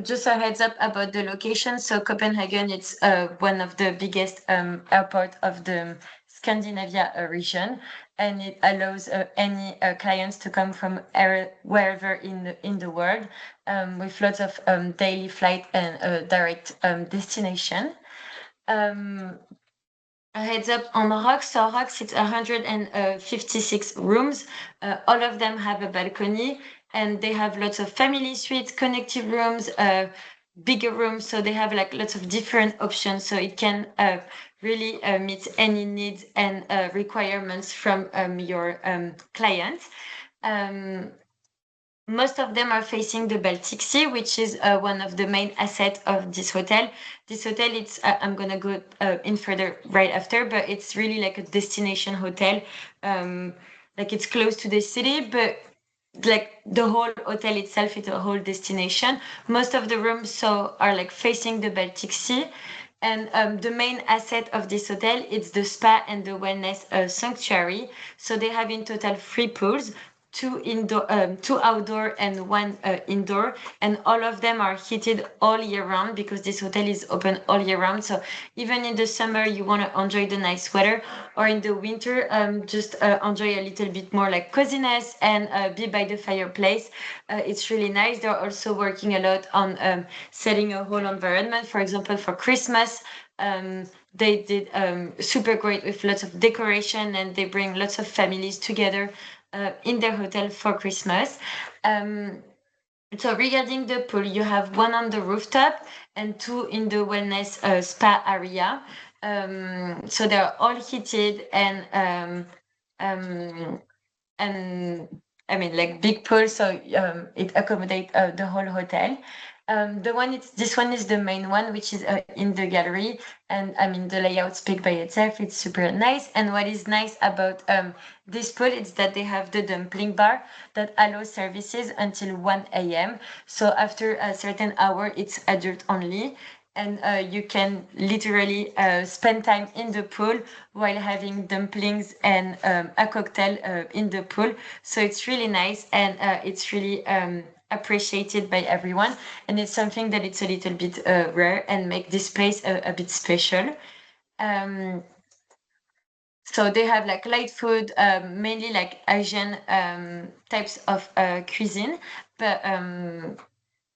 Speaker 5: Just a heads up about the location. So Copenhagen, it's one of the biggest airport of the Scandinavia region, and it allows any clients to come from wherever in the world with lots of daily flight and direct destination. A heads up on Rox. So Rox, it's 156 rooms. All of them have a balcony, and they have lots of family suites, connected rooms, bigger rooms. So they have like lots of different options. So it can really meet any needs and requirements from your clients. Most of them are facing the Baltic Sea, which is one of the main assets of this hotel. This hotel, it's I'm gonna go in further right after, but it's really like a destination hotel. Like it's close to the city, but like the whole hotel itself is a whole destination. Most of the rooms so are like facing the Baltic Sea. And the main asset of this hotel is the spa and the wellness sanctuary. So they have in total 3 pools, 2 outdoor and 1 indoor, and all of them are heated all year round because this hotel is open all year round. So even in the summer you want to enjoy the nice weather, or in the winter just enjoy a little bit more like coziness and be by the fireplace. It's really nice. They're also working a lot on setting a whole environment. For example, for Christmas, they did super great with lots of decoration, and they bring lots of families together in their hotel for Christmas. So regarding the pool, you have one on the rooftop and two in the wellness spa area. So they're all heated and I mean like big pool, so it accommodates the whole hotel. This one is the main one, which is in the gallery, and I mean the layout speaks by itself. It's super nice, and what is nice about this pool is that they have the dumpling bar that allows services until 1 a.m. So after a certain hour, it's adult only, and you can literally spend time in the pool while having dumplings and a cocktail in the pool. So it's really nice, and it's really appreciated by everyone, and it's something that it's a little bit rare and make this place a bit special. So they have like light food, mainly like Asian types of cuisine, but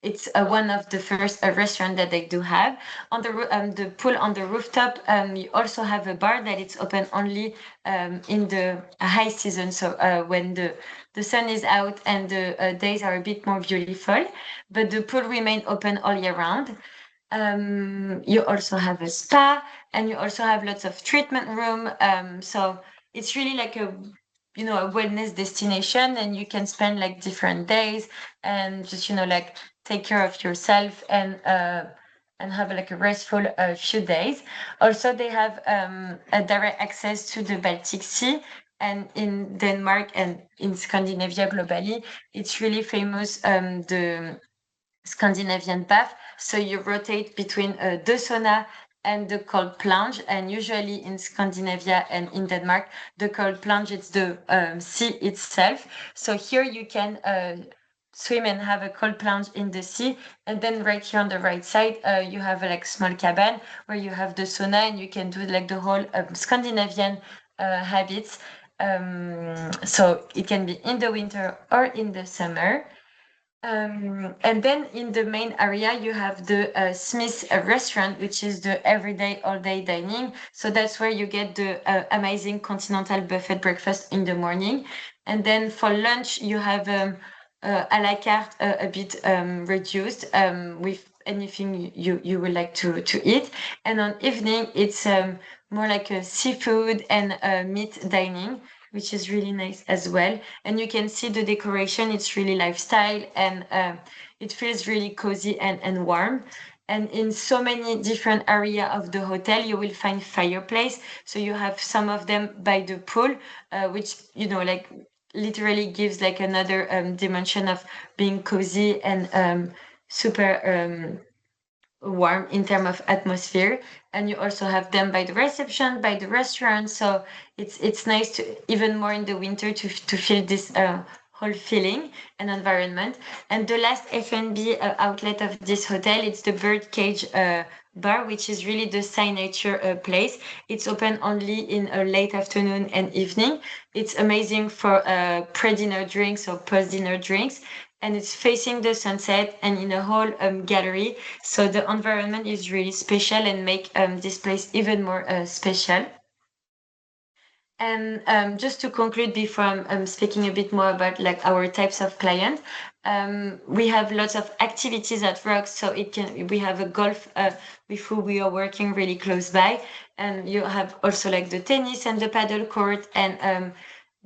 Speaker 5: it's one of the first restaurant that they do have. On the pool on the rooftop, you also have a bar that it's open only in the high season, so when the sun is out and the days are a bit more beautiful, but the pool remain open all year round. You also have a spa, and you also have lots of treatment room. So it's really like a a wellness destination, and you can spend like different days and just like take care of yourself and have like a restful few days. Also, they have a direct access to the Baltic Sea. And in Denmark and in Scandinavia globally, it's really famous, the Scandinavian bath. So you rotate between the sauna and the cold plunge. And usually in Scandinavia and in Denmark, the cold plunge, it's the sea itself. So here you can swim and have a cold plunge in the sea. And then right here on the right side, you have a like small cabin where you have the sauna, and you can do like the whole Scandinavian habits. So it can be in the winter or in the summer. And then in the main area, you have the Smith restaurant, which is the everyday, all day dining. So that's where you get the amazing continental buffet breakfast in the morning. And then for lunch, you have a la carte a bit reduced with anything you would like to eat. And on evening, it's more like a seafood and meat dining, which is really nice as well. And you can see the decoration, it's really lifestyle, and it feels really cozy and warm. And in so many different area of the hotel, you will find fireplace. So you have some of them by the pool, which, like literally gives like another dimension of being cozy and super warm in terms of atmosphere. And you also have them by the reception, by the restaurant. So it's nice to, even more in the winter, to feel this whole feeling and environment. And the last F&B outlet of this hotel, it's the Birdcage bar, which is really the signature place. It's open only in late afternoon and evening. It's amazing for pre-dinner drinks or post-dinner drinks, and it's facing the sunset and in a whole gallery. So the environment is really special and make this place even more special. And just to conclude, before I'm speaking a bit more about like our types of client, we have lots of activities at Rox. So we have a golf with who we are working really close by, and you have also like the tennis and the paddle court, and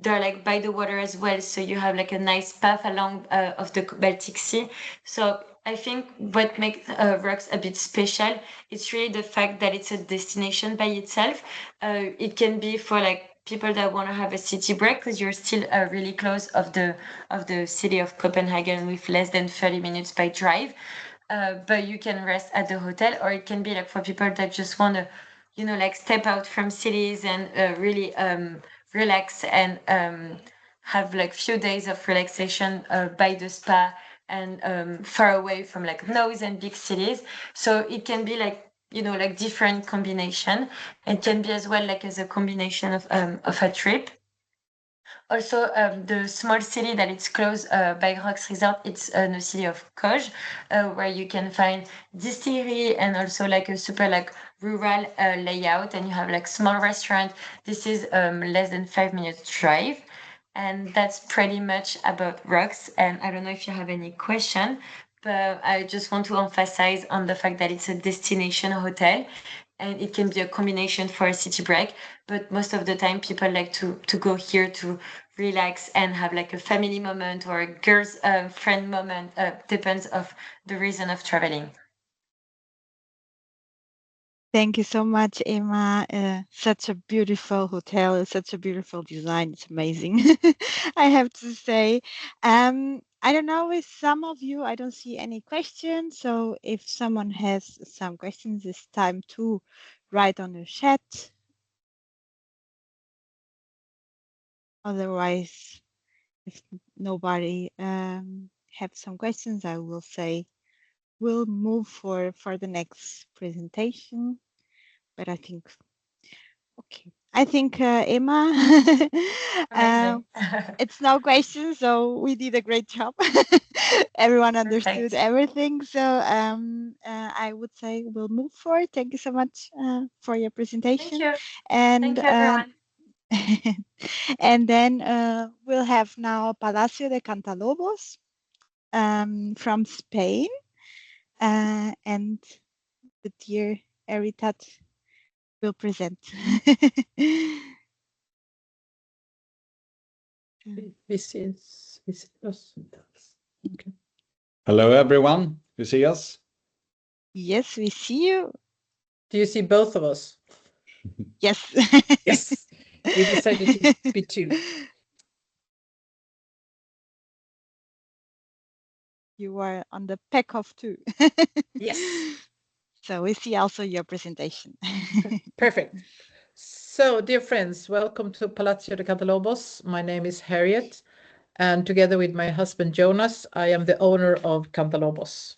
Speaker 5: they're like by the water as well. So you have like a nice path along of the Baltic Sea. So I think what makes Rox a bit special, it's really the fact that it's a destination by itself. It can be for like people that want to have a city break, because you're still really close of the city of Copenhagen with less than 30 minutes by drive. But you can rest at the hotel, or it can be like for people that just want to, like step out from cities and really relax and have like few days of relaxation by the spa and far away from like noise and big cities. So it can be like, like different combination. It can be as well like as a combination of a trip. Also, the small city that it's close by Rox Resort, it's the city of Koj, where you can find distillery and also like a super like rural layout, and you have like small restaurant. This is less than 5 minutes drive. And that's pretty much about Rox. And I don't know if you have any question, but I just want to emphasize on the fact that it's a destination hotel, and it can be a combination for a city break. But most of the time, people like to go here to relax and have like a family moment or a girls friend moment. Depends of the reason of traveling.
Speaker 1: Thank you so much, Emma. Such a beautiful hotel, such a beautiful design. It's amazing, I have to say. I don't know, with some of you, I don't see any questions. So if someone has some questions, it's time to write on the chat. Otherwise, if nobody have some questions, I will say we'll move for the next presentation. But I think, okay, I think Emma, it's no question, so we did a great job. Everyone understood
Speaker 5: Perfect.
Speaker 1: everything. So I would say we'll move forward. Thank you so much for your presentation.
Speaker 5: Thank you.
Speaker 1: And
Speaker 5: Thank you, everyone.
Speaker 1: and then we'll have now Palacio de Cantalobos from Spain, and the dear Eritat will present.
Speaker 2: Okay.
Speaker 6: Hello, everyone. You see us?
Speaker 1: Yes, we see you.
Speaker 2: Do you see both of us?
Speaker 1: Yes.
Speaker 2: Yes. We decided to be two.
Speaker 1: You are on the pack of two.
Speaker 2: Yes.
Speaker 1: So we see also your presentation.
Speaker 2: Perfect. So, dear friends, welcome to Palacio de Cantalobos. My name is Harriet, and together with my husband Jonas, I am the owner of Cantalobos.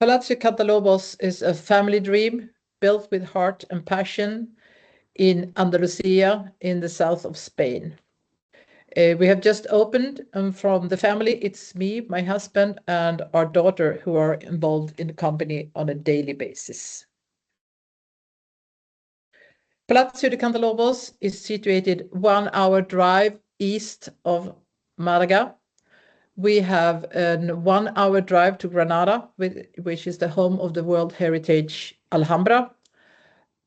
Speaker 2: Palacio Cantalobos is a family dream built with heart and passion in Andalusia in the south of Spain. We have just opened, and from the family, it's me, my husband, and our daughter who are involved in the company on a daily basis. Palacio de Cantalobos is situated 1 hour drive east of Malaga. We have a 1 hour drive to Granada, which is the home of the World Heritage Alhambra.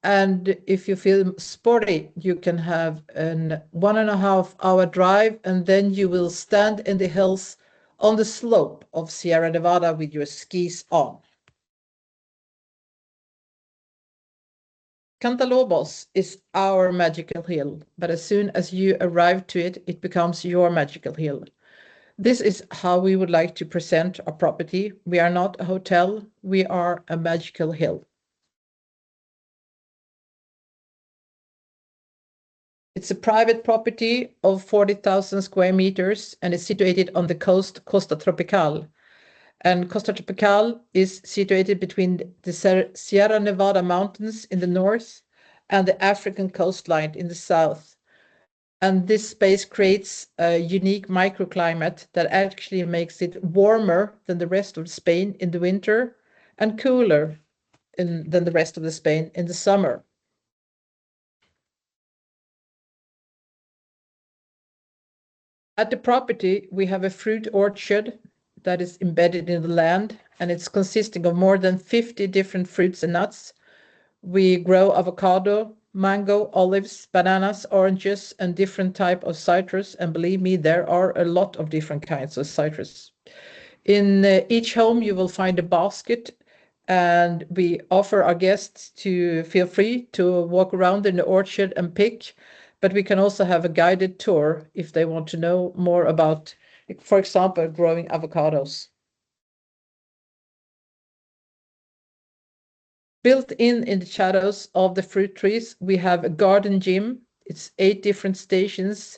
Speaker 2: And if you feel sporty, you can have a 1.5 hour drive, and then you will stand in the hills on the slope of Sierra Nevada with your skis on. Cantalobos is our magical hill, but as soon as you arrive to it, it becomes your magical hill. This is how we would like to present our property. We are not a hotel, we are a magical hill. It's a private property of 40,000 square meters and is situated on the coast, Costa Tropical. And Costa Tropical is situated between the Sierra Nevada mountains in the north and the African coastline in the south. And this space creates a unique microclimate that actually makes it warmer than the rest of Spain in the winter and cooler than the rest of the Spain in the summer. At the property, we have a fruit orchard that is embedded in the land, and it's consisting of more than 50 different fruits and nuts. We grow avocado, mango, olives, bananas, oranges, and different type of citrus. And believe me, there are a lot of different kinds of citrus. In each home, you will find a basket, and we offer our guests to feel free to walk around in the orchard and pick. But we can also have a guided tour if they want to know more about, for example, growing avocados. Built in the shadows of the fruit trees, we have a garden gym. It's 8 different stations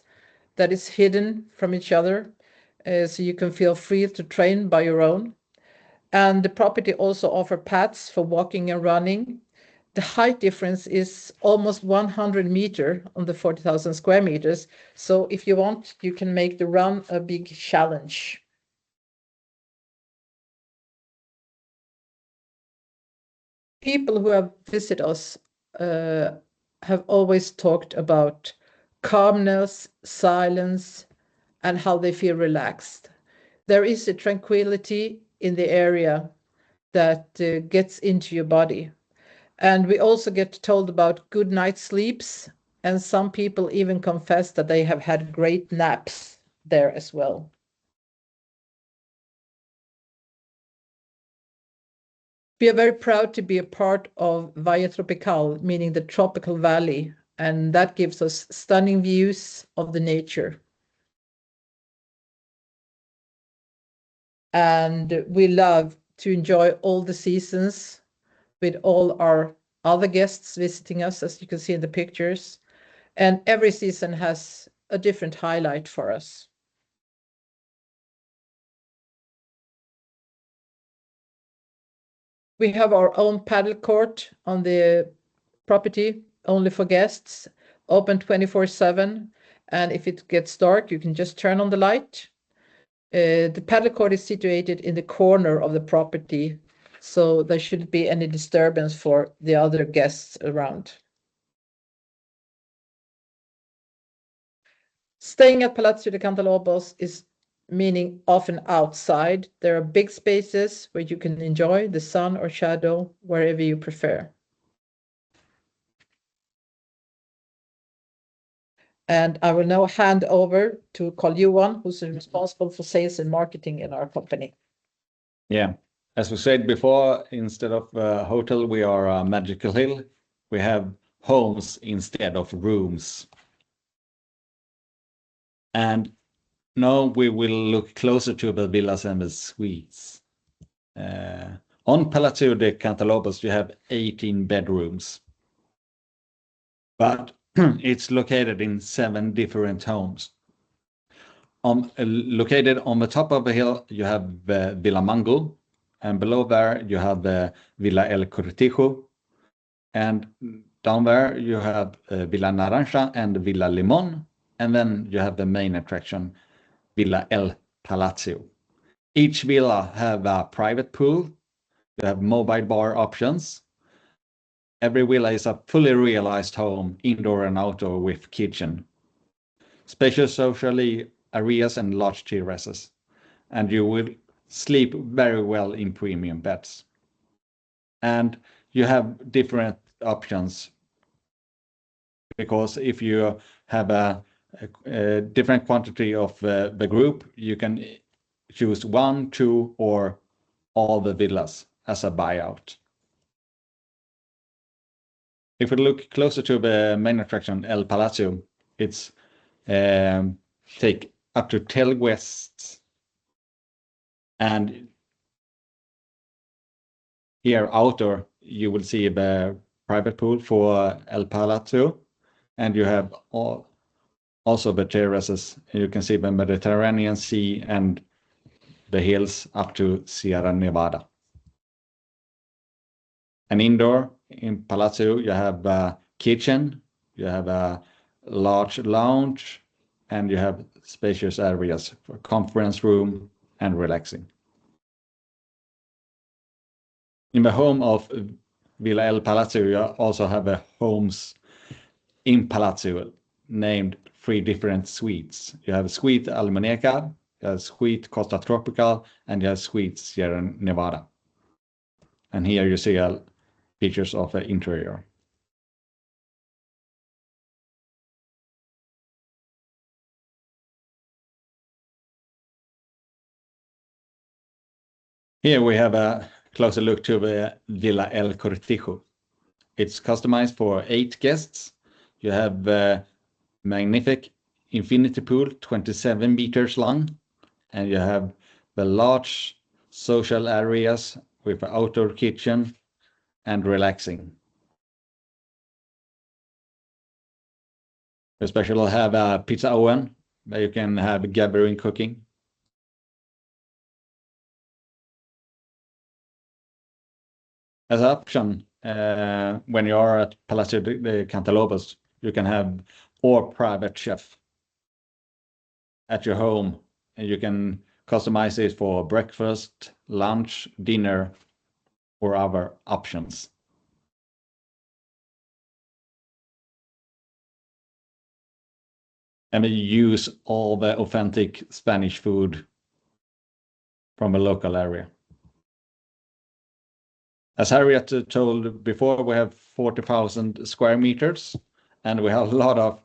Speaker 2: that is hidden from each other, so you can feel free to train by your own. And the property also offers paths for walking and running. The height difference is almost 100 meters on the 40,000 square meters. So if you want, you can make the run a big challenge. People who have visited us have always talked about calmness, silence, and how they feel relaxed. There is a tranquility in the area that gets into your body. And we also get told about good night sleeps, and some people even confess that they have had great naps there as well. We are very proud to be a part of Valle Tropical, meaning the tropical valley, and that gives us stunning views of the nature. And we love to enjoy all the seasons with all our other guests visiting us, as you can see in the pictures. And every season has a different highlight for us. We have our own paddle court on the property, only for guests, open 24/7. And if it gets dark, you can just turn on the light. The paddle court is situated in the corner of the property, so there shouldn't be any disturbance for the other guests around. Staying at Palacio de Cantalobos is meaning often outside. There are big spaces where you can enjoy the sun or shadow wherever you prefer. And I will now hand over to Carl-Johan, who's responsible for sales and marketing in our company.
Speaker 6: Yeah, as we said before, instead of a hotel, we are a magical hill. We have homes instead of rooms. And now we will look closer to the villas and the suites. On Palacio de Cantalobos, you have 18 bedrooms, but it's located in 7 different homes. Located on the top of the hill, you have Villa Mango, and below there you have Villa El Cortijo, and down there you have Villa Naranja and Villa Limon, and then you have the main attraction, Villa El Palacio. Each villa have a private pool. You have mobile bar options. Every villa is a fully realized home, indoor and outdoor, with kitchen. Spacious socially areas and large terraces. And you will sleep very well in premium beds. And you have different options, because if you have a different quantity of the group, you can choose 1, 2, or all the villas as a buyout. If we look closer to the main attraction, El Palacio, it's take up to 10 guests. And here outdoor, you will see the private pool for El Palacio, and you have also the terraces. You can see the Mediterranean Sea and the hills up to Sierra Nevada. And indoor in Palacio, you have a kitchen, you have a large lounge, and you have spacious areas for conference room and relaxing. In the home of Villa El Palacio, you also have a homes in Palacio named 3 different suites. You have Suite Almuneca, you have Suite Costa Tropical, and you have Suite Sierra Nevada. And here you see pictures of the interior. Here we have a closer look to the Villa El Cortijo. It's customized for 8 guests. You have the magnific infinity pool, 27 meters long, and you have the large social areas with an outdoor kitchen and relaxing. We especially have a pizza oven where you can have gathering cooking. As an option, when you are at Palacio de Cantalobos, you can have or private chef at your home, and you can customize it for breakfast, lunch, dinner, or other options. and use all the authentic Spanish food from a local area. As Harriet told before, we have 40,000 square meters, and we have a lot of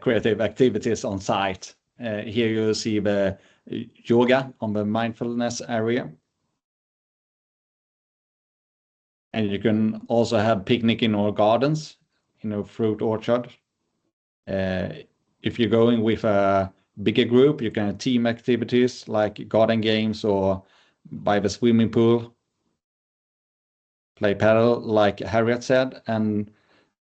Speaker 6: creative activities on site. Here you see the yoga on the mindfulness area. And you can also have picnic in our gardens, in a fruit orchard. If you're going with a bigger group, you can have team activities like garden games or by the swimming pool. Play paddle, like Harriet said, and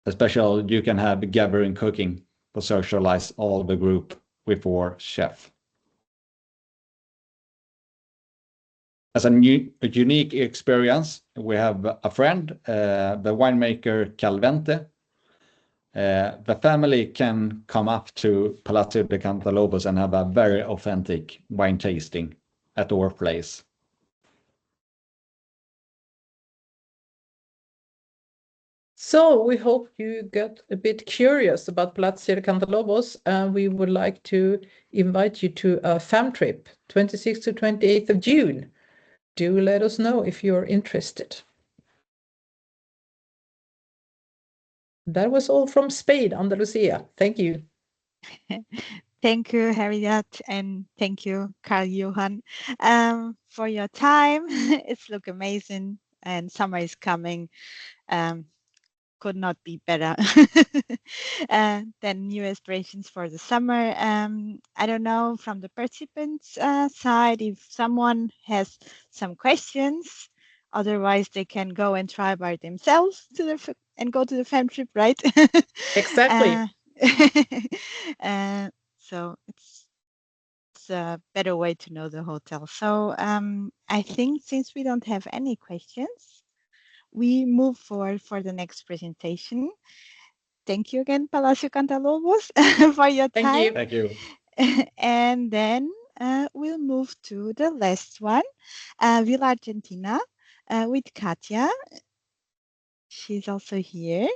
Speaker 6: especially you can have gathering cooking to socialize all the group with our chef. As a unique experience, we have a friend, the winemaker Calvente. The family can come up to Palacio de Cantalobos and have a very authentic wine tasting at our place.
Speaker 7: So we hope you got a bit curious about Palacio de Cantalobos, and we would like to invite you to a fam trip, 26th to 28th of June. Do let us know if you're interested. That was all from Spain, Andalusia. Thank you.
Speaker 1: Thank you, Harriet, and thank you, Carl Johan, for your time. It's look amazing, and summer is coming. Could not be better. Then new aspirations for the summer. I don't know from the participants' side if someone has some questions. Otherwise, they can go and try by themselves and go to the fam trip, right?
Speaker 7: Exactly.
Speaker 1: So it's a better way to know the hotel. So I think since we don't have any questions, we move forward for the next presentation. Thank you again, Palacio Cantalobos, for your time.
Speaker 7: Thank you.
Speaker 6: Thank you.
Speaker 1: And then we'll move to the last one, Villa Argentina, with Katia. She's also here.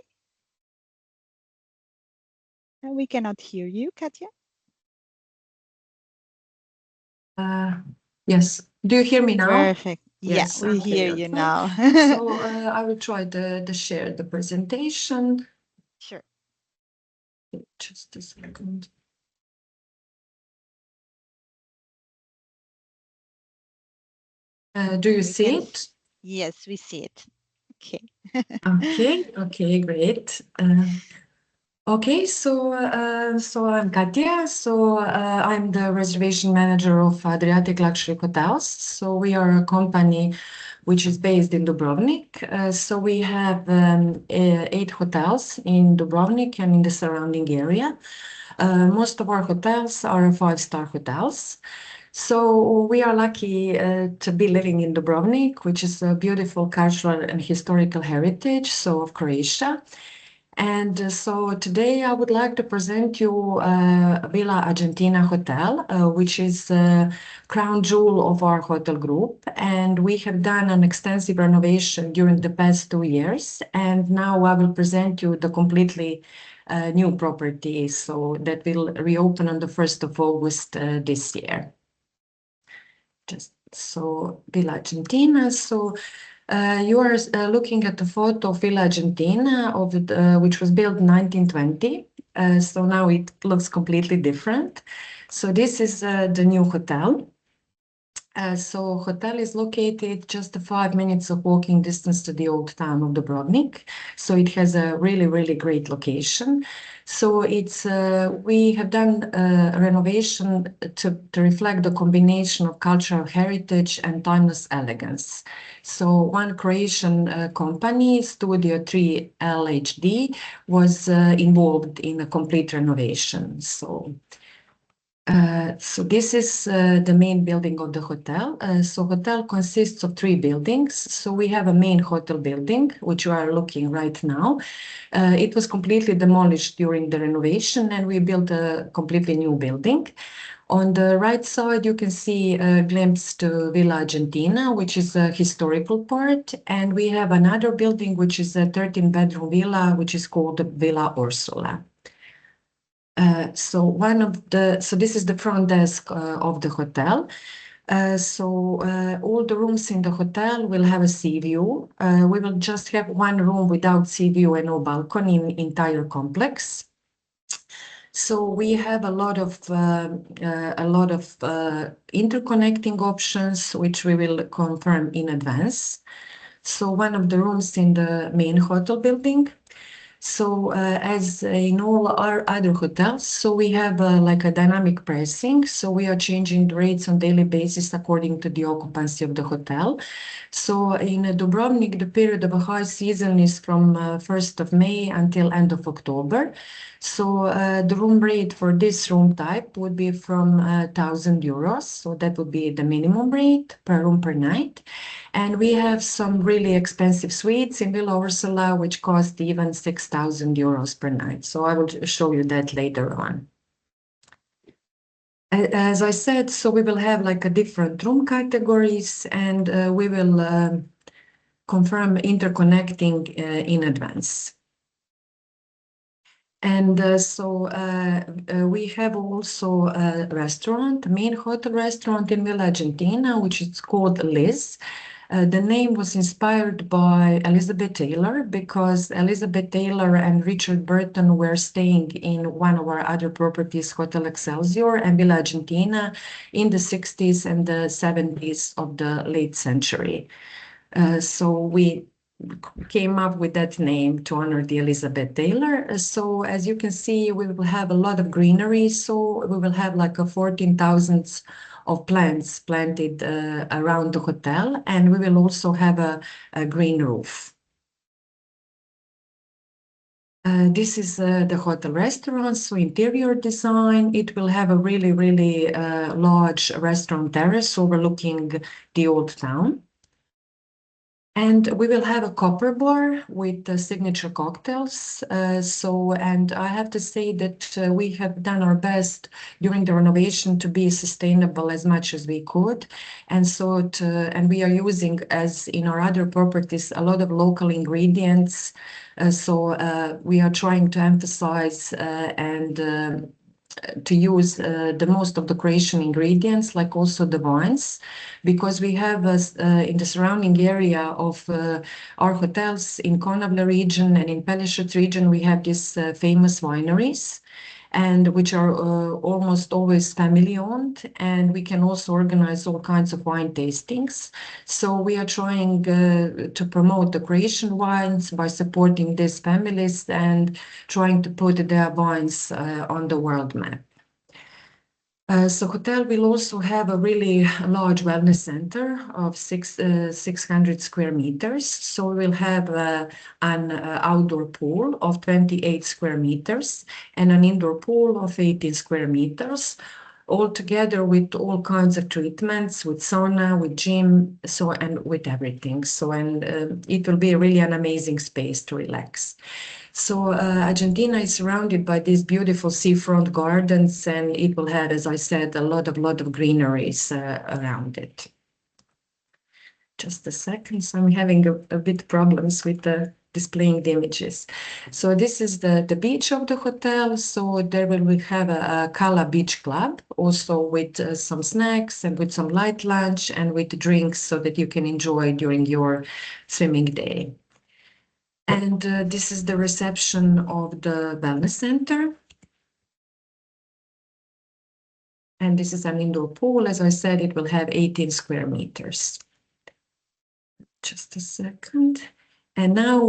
Speaker 1: We cannot hear you, Katia.
Speaker 8: Yes. Do you hear me now?
Speaker 1: Perfect.
Speaker 8: Yes,
Speaker 1: Yeah, we
Speaker 8: okay,
Speaker 1: hear you
Speaker 8: okay.
Speaker 1: now.
Speaker 8: So I will try to share the presentation.
Speaker 1: Sure.
Speaker 8: Just a second. Do you see it?
Speaker 1: Yes, we see it. Okay.
Speaker 8: Okay, great. Okay, so I'm Katia. So I'm the reservation manager of Adriatic Luxury Hotels. So we are a company which is based in Dubrovnik. So we have 8 hotels in Dubrovnik and in the surrounding area. Most of our hotels are 5-star hotels. So we are lucky to be living in Dubrovnik, which is a beautiful cultural and historical heritage, so of Croatia. And so today I would like to present you Villa Argentina Hotel, which is the crown jewel of our hotel group. And we have done an extensive renovation during the past 2 years. And now I will present you the completely new property, so that will reopen on the 1st of August this year. Just so Villa Argentina. So you are looking at the photo of Villa Argentina, which was built in 1920. So now it looks completely different. So this is the new hotel. So hotel is located just 5 minutes of walking distance to the old town of Dubrovnik. So it has a really, really great location. So it's we have done a renovation to reflect the combination of cultural heritage and timeless elegance. So one Croatian company, Studio 3 LHD, was involved in a complete renovation. So this is the main building of the hotel. So hotel consists of 3 buildings. So we have a main hotel building, which you are looking right now. It was completely demolished during the renovation, and we built a completely new building. On the right side, you can see a glimpse to Villa Argentina, which is a historical part. And we have another building, which is a 13-bedroom villa, which is called Villa Ursula. So this is the front desk of the hotel. All the rooms in the hotel will have a sea view. We will just have one room without sea view and no balcony in entire complex. So we have a lot of interconnecting options, which we will confirm in advance. So one of the rooms in the main hotel building. So as in all our other hotels, so we have like a dynamic pricing. So we are changing the rates on daily basis according to the occupancy of the hotel. So in Dubrovnik, the period of a high season is from 1st of May until end of October. So the room rate for this room type would be from 1,000 euros. So that would be the minimum rate per room per night. And we have some really expensive suites in Villa Ursula, which cost even 6,000 euros per night. So I will show you that later on. As I said, so we will have like a different room categories, and we will confirm interconnecting in advance. And we have also a restaurant, main hotel restaurant in Villa Argentina, which is called Liz. The name was inspired by Elizabeth Taylor, because Elizabeth Taylor and Richard Burton were staying in one of our other properties, Hotel Excelsior and Villa Argentina, in the 60s and the 70s of the late century. So we came up with that name to honor the Elizabeth Taylor. So as you can see, we will have a lot of greenery. So we will have like a 14,000 of plants planted around the hotel, and we will also have a green roof. This is the hotel restaurant, so interior design. It will have a really, really large restaurant terrace overlooking the old town. And we will have a copper bar with the signature cocktails. And I have to say that we have done our best during the renovation to be sustainable as much as we could. And we are using, as in our other properties, a lot of local ingredients. We are trying to emphasize and to use the most of the Croatian ingredients, like also the wines, because we have in the surrounding area of our hotels in Konavle region and in Palacio region, we have these famous wineries, and which are almost always family owned, and we can also organize all kinds of wine tastings. So we are trying to promote the Croatian wines by supporting these families and trying to put their wines on the world map. So hotel will also have a really large wellness center of 600 square meters. So we will have an outdoor pool of 28 square meters and an indoor pool of 18 square meters, all together with all kinds of treatments, with sauna, with gym, and with everything. It will be really an amazing space to relax. So Argentina is surrounded by these beautiful seafront gardens, and it will have, as I said, a lot of greeneries around it. Just a second, so I'm having a bit problems with displaying the images. So this is the beach of the hotel. So there we have a Cala Beach Club, also with some snacks and with some light lunch and with drinks so that you can enjoy during your swimming day. And this is the reception of the wellness center. And this is an indoor pool. As I said, it will have 18 square meters. Just a second. And now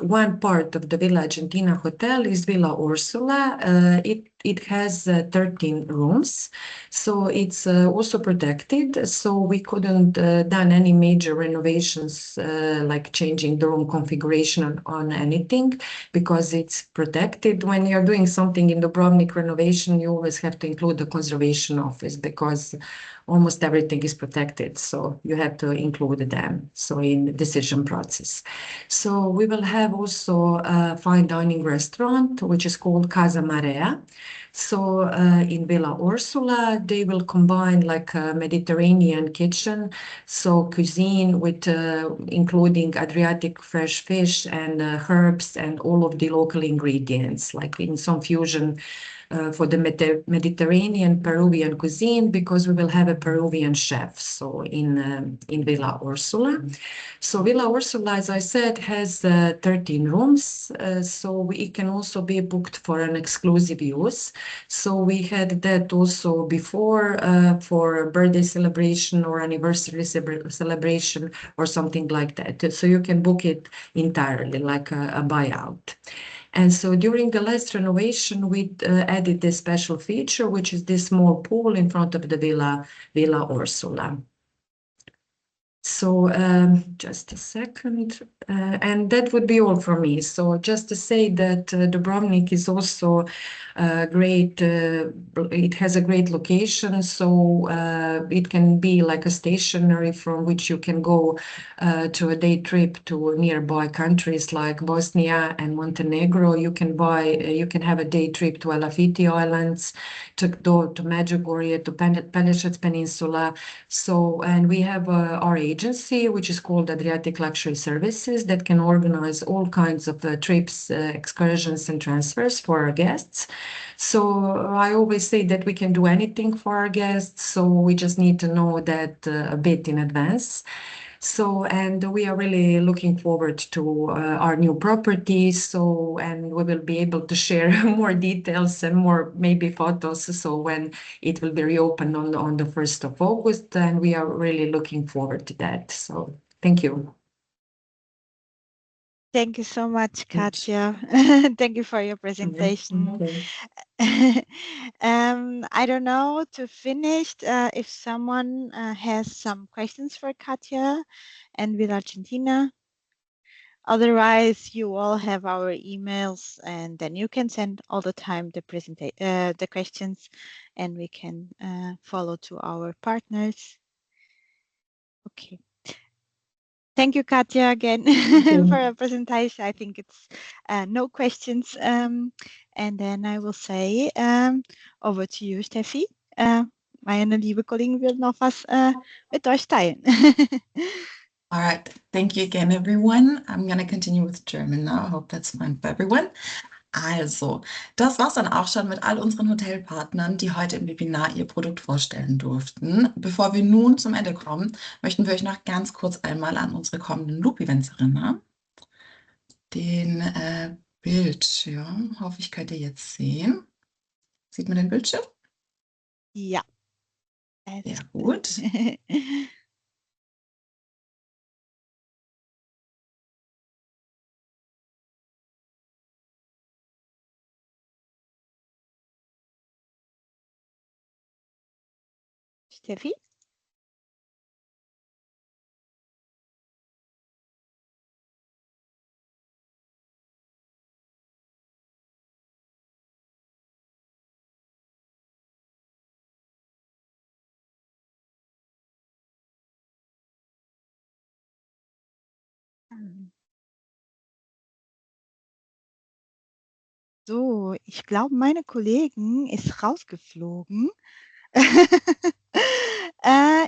Speaker 8: one part of the Villa Argentina hotel is Villa Ursula. It has 13 rooms, so it's also protected. So we couldn't done any major renovations like changing the room configuration on anything, because it's protected. When you're doing something in Dubrovnik renovation, you always have to include the conservation office, because almost everything is protected, so you have to include them in the decision process. So we will have also a fine dining restaurant, which is called Casa Marea. So in Villa Ursula, they will combine like a Mediterranean kitchen, so cuisine with including Adriatic fresh fish and herbs and all of the local ingredients, like in some fusion for the Mediterranean Peruvian cuisine, because we will have a Peruvian chef, so in Villa Ursula. So Villa Ursula, as I said, has 13 rooms, so it can also be booked for an exclusive use. So we had that also before for a birthday celebration or anniversary celebration or something like that. So you can book it entirely, like a buyout. And so during the last renovation, we added this special feature, which is this small pool in front of the Villa Ursula. So just a second, and that would be all for me. So just to say that Dubrovnik is also great, it has a great location, so it can be like a stationary from which you can go to a day trip to nearby countries like Bosnia and Montenegro. You can have a day trip to Elafiti Islands, to Medjugorje, to Pelješac Peninsula. So, and we have our agency, which is called Adriatic Luxury Services, that can organize all kinds of trips, excursions, and transfers for our guests. So I always say that we can do anything for our guests, so we just need to know that a bit in advance. So, and we are really looking forward to our new property. So, and we will be able to share more details and more maybe photos. So when it will be reopened on the 1st of August, and we are really looking forward to that. So thank you.
Speaker 1: Thank you so much, Katja. Thank you for your presentation.
Speaker 8: Okay.
Speaker 1: I don't know, to finish, if someone has some questions for Katja and with Argentina. Otherwise, you all have our emails, and then you can send all the time the questions, and we can follow to our partners. Okay. Thank you, Katja, again for a presentation. I think it's no questions. And then I will say over to you, Steffi. Meine liebe Kollegin will noch was mit euch teilen.
Speaker 4: All right. Thank you again, everyone. I'm going to continue with German now. I hope that's fine for everyone. Also, das war's dann auch schon mit all unseren Hotelpartnern, die heute im Webinar ihr Produkt vorstellen durften. Bevor wir nun zum Ende kommen, möchten wir euch noch ganz kurz einmal an unsere kommenden Loop-Events erinnern. Den Bildschirm, hoffe ich, könnt ihr jetzt sehen. Sieht man den Bildschirm?
Speaker 1: Ja.
Speaker 4: Sehr gut.
Speaker 1: Steffi? So, ich glaube, meine Kollegin ist rausgeflogen.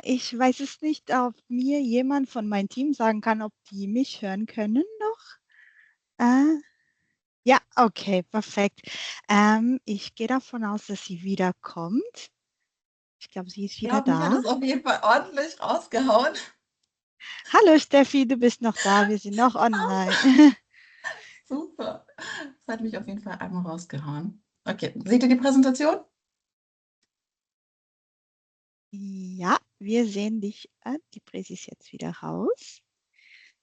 Speaker 1: Ich weiß es nicht, ob mir jemand von meinem Team sagen kann, ob die mich hören können noch. Ja, okay, perfekt. Ich gehe davon aus, dass sie wieder kommt. Ich glaube, sie ist wieder
Speaker 4: Ja, mich hat
Speaker 1: da.
Speaker 4: es auf jeden Fall ordentlich rausgehauen.
Speaker 1: Hallo Steffi, du bist noch da. Wir sind noch online.
Speaker 4: Super. Das hat mich auf jeden Fall einmal rausgehauen. Okay, seht ihr die Präsentation?
Speaker 1: Ja, wir sehen dich. Die Präsi ist jetzt wieder raus.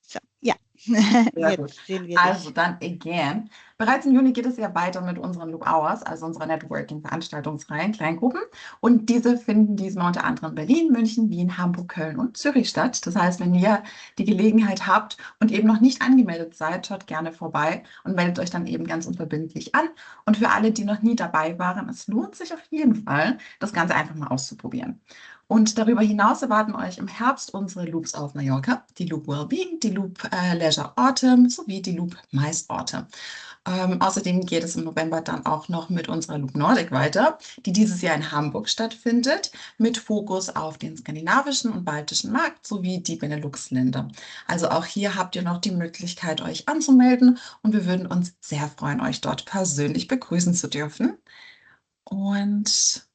Speaker 1: So, ja,
Speaker 4: Sehr gut.
Speaker 1: jetzt sehen wir
Speaker 4: Also
Speaker 1: dich.
Speaker 4: dann again. Bereits im Juni geht es ja weiter mit unseren Loop Hours, also unserer Networking-Veranstaltungsreihen, Kleingruppen. Und diese finden diesmal unter anderem in Berlin, München, Wien, Hamburg, Köln und Zürich statt. Das heißt, wenn ihr die Gelegenheit habt und eben noch nicht angemeldet seid, schaut gerne vorbei und meldet euch dann eben ganz unverbindlich an. Und für alle, die noch nie dabei waren, es lohnt sich auf jeden Fall, das Ganze einfach mal auszuprobieren. Und darüber hinaus erwarten euch im Herbst unsere Loops auf Mallorca, die Loop Wellbeing, die Loop Leisure Autumn sowie die Loop Mais Autumn. Außerdem geht es im November dann auch noch mit unserer Loop Nordic weiter, die dieses Jahr in Hamburg stattfindet, mit Fokus auf den skandinavischen und baltischen Markt sowie die Benelux-Länder. Also auch hier habt ihr noch die Möglichkeit, euch anzumelden und wir würden uns sehr freuen, euch dort persönlich begrüßen zu dürfen. Und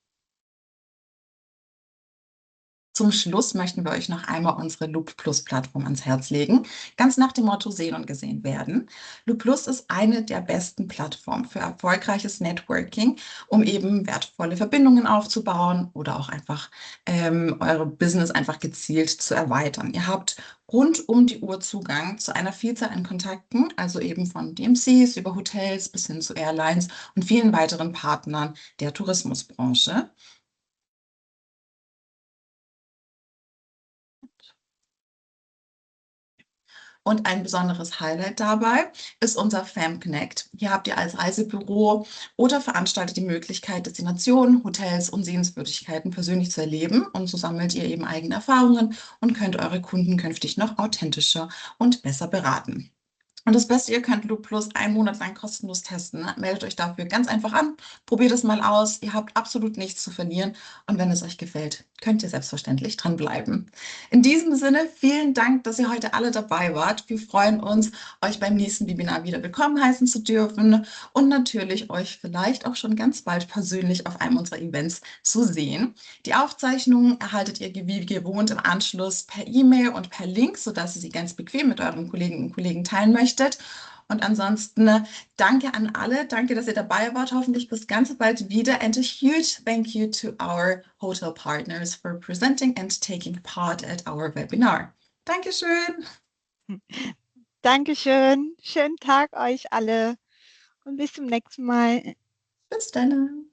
Speaker 4: zum Schluss möchten wir euch noch einmal unsere Loop Plus Plattform ans Herz legen, ganz nach dem Motto sehen und gesehen werden. Loop Plus ist eine der besten Plattformen für erfolgreiches Networking, um eben wertvolle Verbindungen aufzubauen oder auch einfach eure Business einfach gezielt zu erweitern. Ihr habt rund um die Uhr Zugang zu einer Vielzahl an Kontakten, also eben von DMCs über Hotels bis hin zu Airlines und vielen weiteren Partnern der Tourismusbranche. Und ein besonderes Highlight dabei ist unser Fam Connect. Hier habt ihr als Reisebüro oder Veranstalter die Möglichkeit, Destinationen, Hotels und Sehenswürdigkeiten persönlich zu erleben. Und so sammelt ihr eben eigene Erfahrungen und könnt eure Kunden künftig noch authentischer und besser beraten. Und das Beste, ihr könnt Loop Plus einen Monat lang kostenlos testen. Meldet euch dafür ganz einfach an, probiert es mal aus. Ihr habt absolut nichts zu verlieren. Und wenn es euch gefällt, könnt ihr selbstverständlich dranbleiben. In diesem Sinne, vielen Dank, dass ihr heute alle dabei wart. Wir freuen uns, euch beim nächsten Webinar wieder willkommen heißen zu dürfen und natürlich euch vielleicht auch schon ganz bald persönlich auf einem unserer Events zu sehen. Die Aufzeichnungen erhaltet ihr wie gewohnt im Anschluss per E-Mail und per Link, sodass ihr sie ganz bequem mit euren Kolleginnen und Kollegen teilen möchtet. Und ansonsten danke an alle, danke, dass ihr dabei wart, hoffentlich bis ganz bald wieder. And a huge thank you to our hotel partners for presenting and taking part at our webinar. Dankeschön.
Speaker 1: Dankeschön. Schönen Tag euch alle und bis zum nächsten Mal.
Speaker 4: Bis dann.